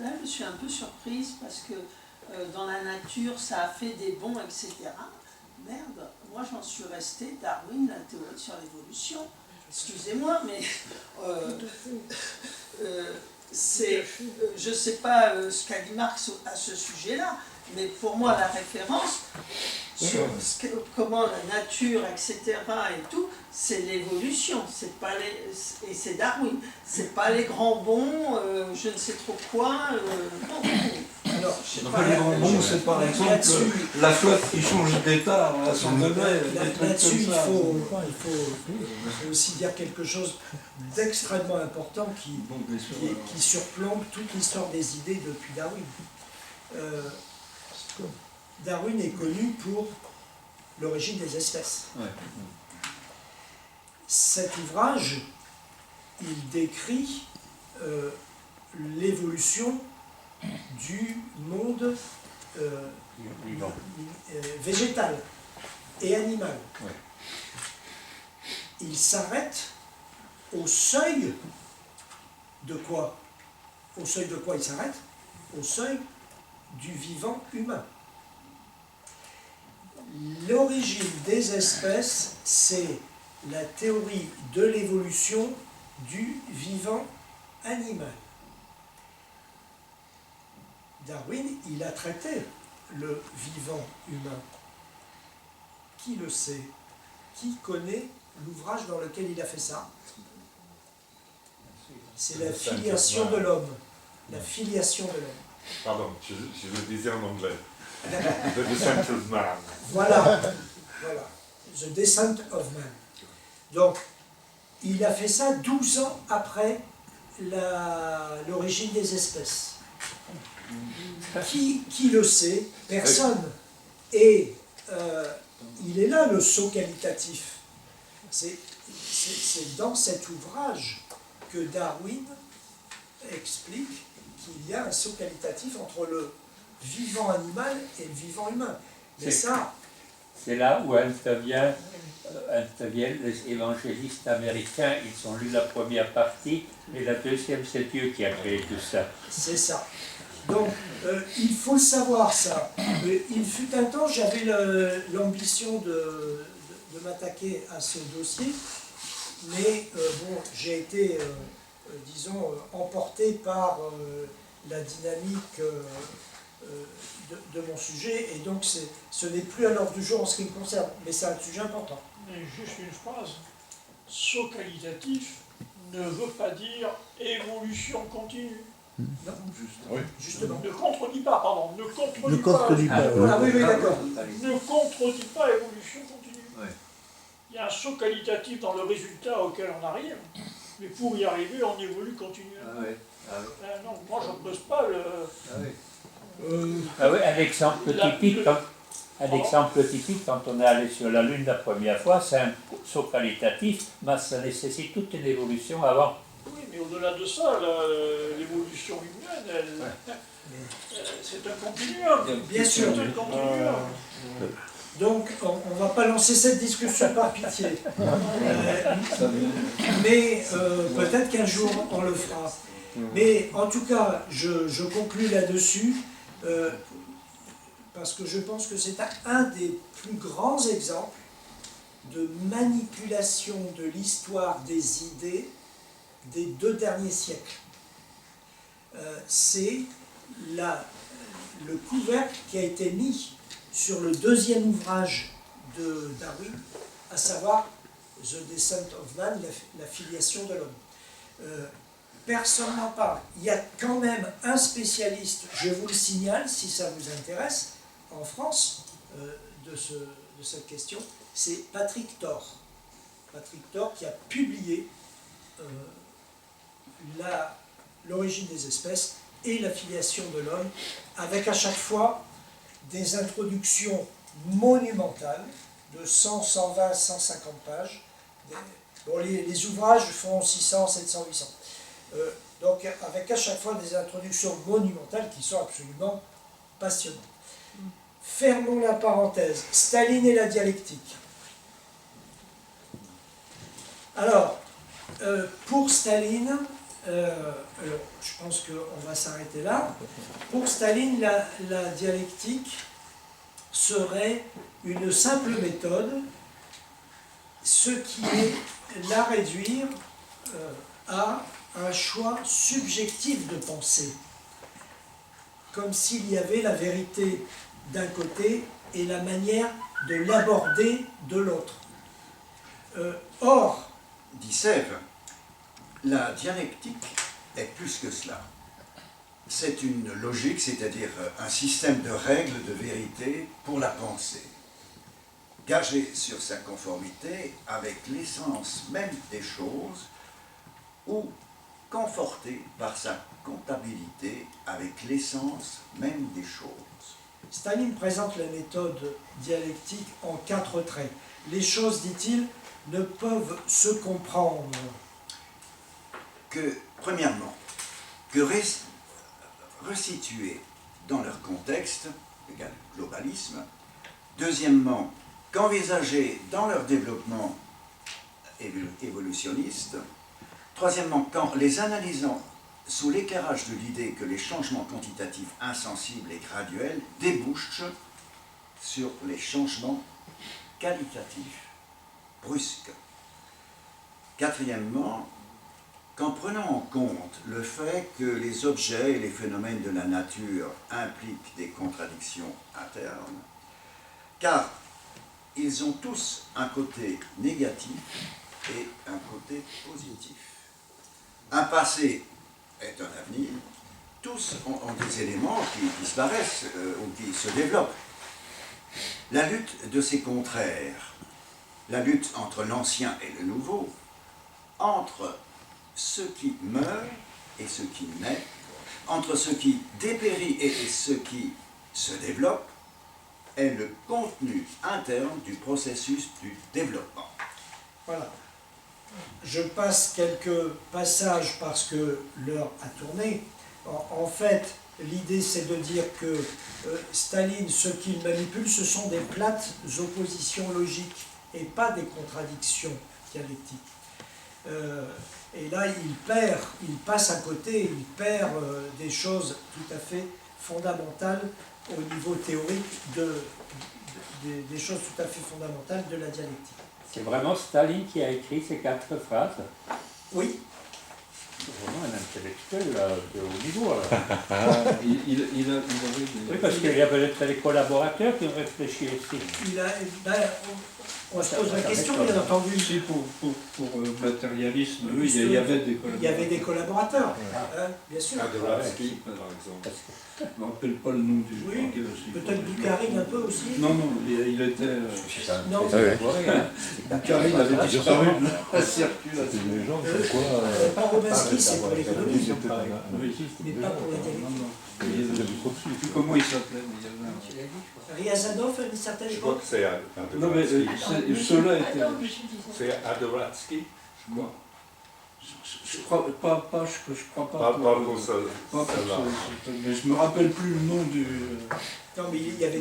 là je suis un peu surprise parce que dans la nature ça a fait des bonds, etc. Merde, moi j'en suis resté Darwin, la théorie sur l'évolution. Excusez-moi, mais je ne sais pas ce qu'a dit Marx à ce sujet-là, mais pour moi la référence sur comment la nature, etc. et tout, c'est l'évolution, c'est pas et c'est Darwin, c'est pas les grands bonds, je ne sais trop quoi. Alors, les grands bonds, c'est par exemple la flotte qui change d'état à son degré. Là-dessus, il faut aussi dire quelque chose d'extrêmement important qui surplombe toute l'histoire des idées depuis Darwin. Darwin est connu pour l'origine des espèces. Ouais. Cet ouvrage, il décrit l'évolution du monde végétal et animal. Ouais. Il s'arrête au seuil de quoi? Au seuil de quoi il s'arrête? Au seuil du vivant humain. L'origine des espèces, c'est la théorie de l'évolution du vivant animal. Darwin, il a traité le vivant humain. Qui le sait? Qui connaît l'ouvrage dans lequel il a fait ça? C'est la filiation de l'homme. La filiation de l'homme. Pardon, je le disais en anglais. The Descent of Man. Voilà. The Descent of Man. Donc, il a fait ça 12 ans après l'origine des espèces. Qui le sait? Personne. Et il est là le saut qualitatif. C'est dans cet ouvrage que Darwin explique qu'il y a un saut qualitatif entre le vivant animal et le vivant humain. Mais ça... C'est là où interviennent les évangélistes américains. Ils ont lu la première partie, et la deuxième, c'est Dieu qui a créé tout ça. C'est ça. Donc, il faut le savoir, ça. Il fut un temps, j'avais l'ambition de m'attaquer à ce dossier, mais bon, j'ai été, disons, emporté par la dynamique de mon sujet, et donc ce n'est plus à l'ordre du jour en ce qui me concerne, mais c'est un sujet important. Mais juste une phrase, saut qualitatif ne veut pas dire évolution continue. Non, justement. Ne contredit pas, pardon, ne contredit Ne pas. contredit pas. Ah oui, d'accord. Ne contredit pas évolution continue. Ouais. Il y a un saut qualitatif dans le résultat auquel on arrive, mais pour y arriver, on évolue continuellement. Ah ouais. Ah ouais. Non, moi je ne pose pas le... Ah ouais. Ah oui, un exemple typique, quand on est allé sur la Lune la première fois, c'est un saut qualitatif, mais ça nécessite toute une évolution avant. Oui, mais au-delà de ça, l'évolution humaine, c'est un continuum. Bien sûr. C'est un continuum. Donc, on ne va pas lancer cette discussion par pitié. Mais peut-être qu'un jour, on le fera. Mais en tout cas, je conclus là-dessus, parce que je pense que c'est un des plus grands exemples de manipulation de l'histoire des idées des 2 derniers siècles. C'est le couvercle qui a été mis sur le 2e ouvrage de Darwin, à savoir The Descent of Man, la filiation de l'homme. Personne n'en parle. Il y a quand même un spécialiste, je vous le signale si ça vous intéresse, en France, de cette question, c'est Patrick Thor. Patrick Thor qui a publié l'origine des espèces et la filiation de l'homme, avec à chaque fois des introductions monumentales de 100, 120, 150 pages. Bon, les ouvrages font 600, 700, 800. Donc avec à chaque fois des introductions monumentales qui sont absolument passionnantes. Fermons la parenthèse. Staline et la dialectique. Alors, pour Staline, je pense qu'on va s'arrêter là. Pour Staline, la dialectique serait une simple méthode, ce qui est la réduire à un choix subjectif de pensée, comme s'il y avait la vérité d'un côté et la manière de l'aborder de l'autre. Or, dit Sèvres, la dialectique est plus que cela. C'est une logique, c'est-à-dire un système de règles de vérité pour la pensée, gagé sur sa conformité avec l'essence même des choses ou conforté par sa compatibilité avec l'essence même des choses. Staline présente la méthode dialectique en 4 traits. Les choses, dit-il, ne peuvent se comprendre que, premièrement, que resituer dans leur contexte, égal globalisme. Deuxièmement, qu'envisager dans leur développement évolutionniste. Troisièmement, qu'en les analysant sous l'éclairage de l'idée que les changements quantitatifs insensibles et graduels débouchent sur les changements qualitatifs brusques. Quatrièmement, qu'en prenant en compte le fait que les objets et les phénomènes de la nature impliquent des contradictions internes, car ils ont tous un côté négatif et un côté positif. Un passé est un avenir, tous ont des éléments qui disparaissent ou qui se développent. La lutte de ces contraires, la lutte entre l'ancien et le nouveau, entre ce qui meurt et ce qui naît, entre ce qui dépérit et ce qui se développe, est le contenu interne du processus du développement. Voilà. Je passe quelques passages parce que l'heure a tourné. En fait, l'idée c'est de dire que Staline, ce qu'il manipule, ce sont des plates oppositions logiques et pas des contradictions dialectiques. Et là, il passe à côté, il perd des choses tout à fait fondamentales au niveau théorique, des choses tout à fait fondamentales de la dialectique. C'est vraiment Staline qui a écrit ces 4 phrases. Oui. C'est vraiment un intellectuel de haut niveau. Alors. Il avait des... Oui, parce qu'il y a peut-être des collaborateurs qui ont réfléchi aussi. On se pose la question, bien entendu. Si, pour matérialisme, oui, Puisque il y avait des collaborateurs. Il y avait des collaborateurs, bien sûr. Adoratsky, par exemple. Je ne me rappelle pas le nom du Oui, peut-être Bukharine un peu aussi. Non, il était... Non, Bukharine avait disparu de la circulation. C'est une légende, c'est quoi pas Robinsky, c'est pour l'économie, mais pas pour la télé. Il y a du trop dessus. Comment il s'appelait? Riazanov, à une certaine Je crois époque. que c'est Non, mais Adoratsky. ceux-là étaient... C'est Adoratsky, je crois. Je crois pas. Je crois pas. Pas pour ça. Pas pour ça. Mais je me rappelle plus le nom du. Non, mais il y avait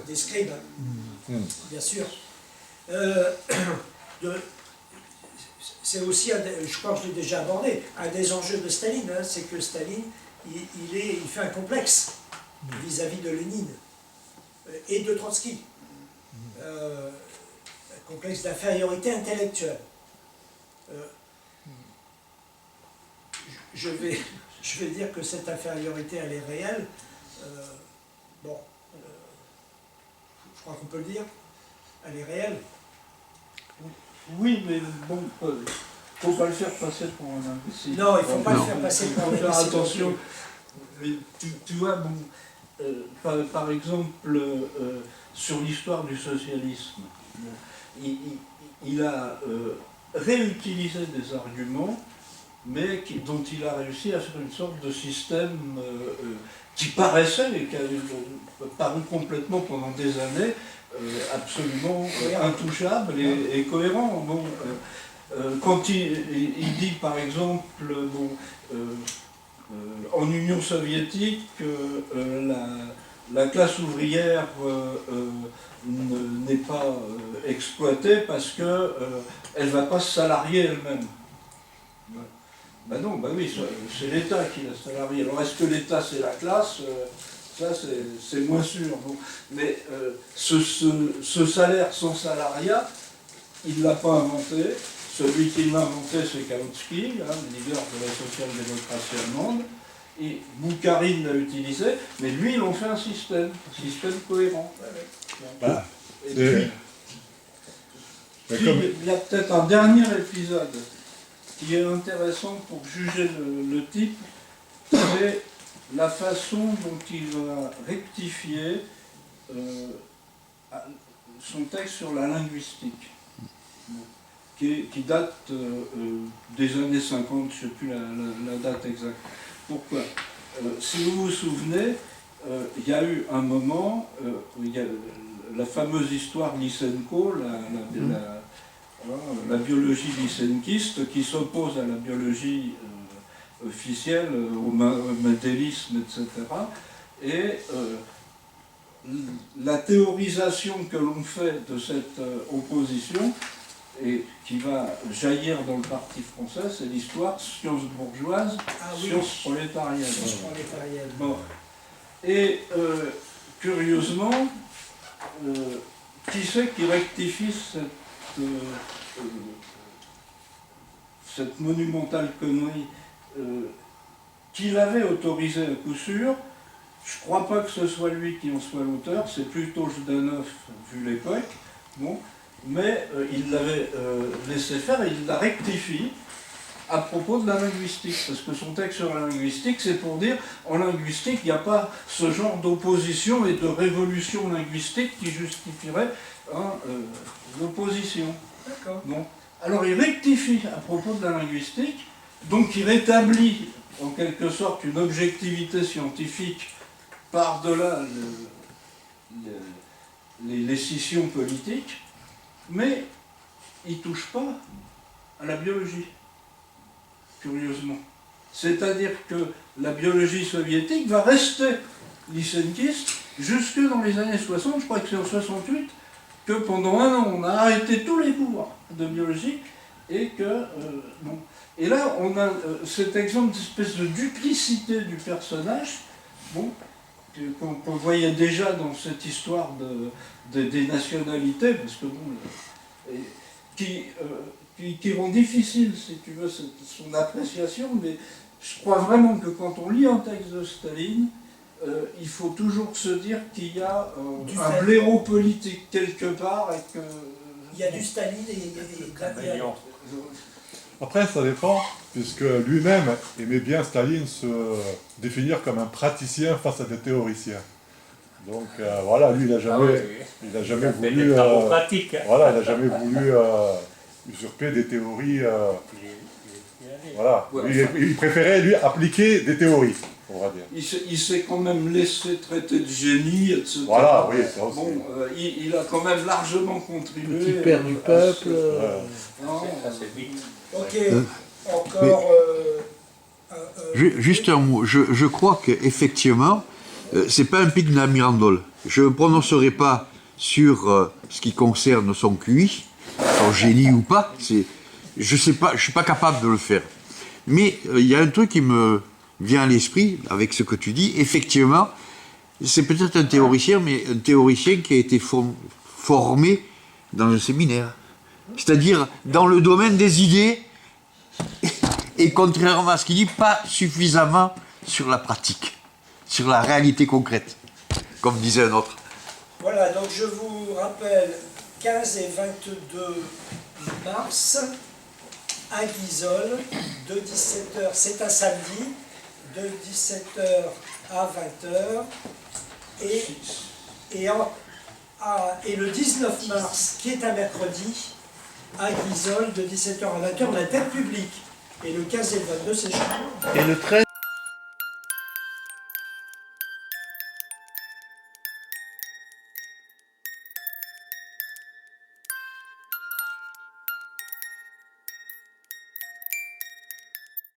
des scribes, bien sûr. C'est aussi, je crois que je l'ai déjà abordé, un des enjeux de Staline, c'est que Staline, il fait un complexe vis-à-vis de Lénine et de Trotsky. Un complexe d'infériorité intellectuelle. Je vais dire que cette infériorité, elle est réelle. Je crois qu'on peut le dire. Elle est réelle. Oui, mais bon, faut pas le faire passer pour un imbécile. Non, il faut pas le faire passer pour un imbécile. Faut faire attention. Mais tu vois, bon, par exemple, sur l'histoire du socialisme, il a réutilisé des arguments, mais dont il a réussi à faire une sorte de système qui paraissait et qui a paru complètement pendant des années absolument intouchable et cohérent. Bon, quand il dit par exemple, en Union soviétique, la classe ouvrière n'est pas exploitée parce qu'elle ne va pas se salarier elle-même. Ben non, ben oui, c'est l'État qui la salarié. Alors est-ce que l'État c'est la classe? Ça c'est moins sûr. Bon. Mais ce salaire sans salariat, il ne l'a pas inventé. Celui qui l'a inventé, c'est Kautsky, le leader de la social-démocratie allemande. Et Boukharine l'a utilisé, mais lui, ils ont fait un système cohérent. Bah, Et puis, il y a peut-être un dernier épisode qui est intéressant pour juger le type, c'est la façon dont il va rectifier son texte sur la linguistique, qui date des années 50, je ne sais plus la date exacte. Pourquoi? Si vous vous souvenez, il y a eu un moment, il y a la fameuse histoire Lysenko, la biologie lysenkiste, qui s'oppose à la biologie officielle, au modélisme, etc. Et la théorisation que l'on fait de cette opposition, et qui va jaillir dans le parti français, c'est l'histoire science bourgeoise, science prolétarienne. Bon. Et curieusement, qui c'est qui rectifie cette monumentale connerie qu'il avait autorisée à coup sûr? Je ne crois pas que ce soit lui qui en soit l'auteur, c'est plutôt Zhdanov vu l'époque. Bon. Mais il l'avait laissé faire et il la rectifie à propos de la linguistique, parce que son texte sur la linguistique, c'est pour dire, en linguistique, il n'y a pas ce genre d'opposition et de révolution linguistique qui justifierait l'opposition. D'accord. Bon. Alors il rectifie à propos de la linguistique, donc il rétablit en quelque sorte une objectivité scientifique par-delà les scissions politiques, mais il ne touche pas à la biologie, curieusement. C'est-à-dire que la biologie soviétique va rester lysenkiste jusque dans les années 60, je crois que c'est en 68, que pendant un an on a arrêté tous les cours de biologie, et que... bon. Et là, on a cet exemple d'espèce de duplicité du personnage, bon, qu'on voyait déjà dans cette histoire des nationalités, parce que bon, qui rend difficile, si tu veux, son appréciation, mais je crois vraiment que quand on lit un texte de Staline, il faut toujours se dire qu'il y a un blaireau politique quelque part et que... Il y a du Staline et Après, ça dépend, puisque lui-même aimait bien Staline se définir comme un praticien face à des théoriciens. Donc voilà, lui, il n'a jamais voulu... voilà, il n'a jamais voulu usurper des théories... voilà, il préférait, lui, appliquer des théories, on va dire. Il s'est quand même laissé traiter de génie, etc. Voilà, oui, ça aussi. Bon, il a quand même largement contribué. Petit père du peuple. Ok, encore... Juste un mot, je crois qu'effectivement, c'est pas un pic de la Mirandole. Je ne prononcerai pas sur ce qui concerne son QI, son génie ou pas, je sais pas, je suis pas capable de le faire. Mais il y a un truc qui me vient à l'esprit avec ce que tu dis. Effectivement, c'est peut-être un théoricien, mais un théoricien qui a été formé dans un séminaire. C'est-à-dire dans le domaine des idées, et contrairement à ce qu'il dit, pas suffisamment sur la pratique, sur la réalité concrète, comme disait un autre. Voilà, donc je vous rappelle, 15 et 22 mars, à Guisol, de 17h, c'est un samedi, de 17h à 20h, et le 19 mars, qui est un mercredi, à Guisol, de 17h à 20h, la tête publique. Et le 15 et le 22, c'est chez nous. Et le 13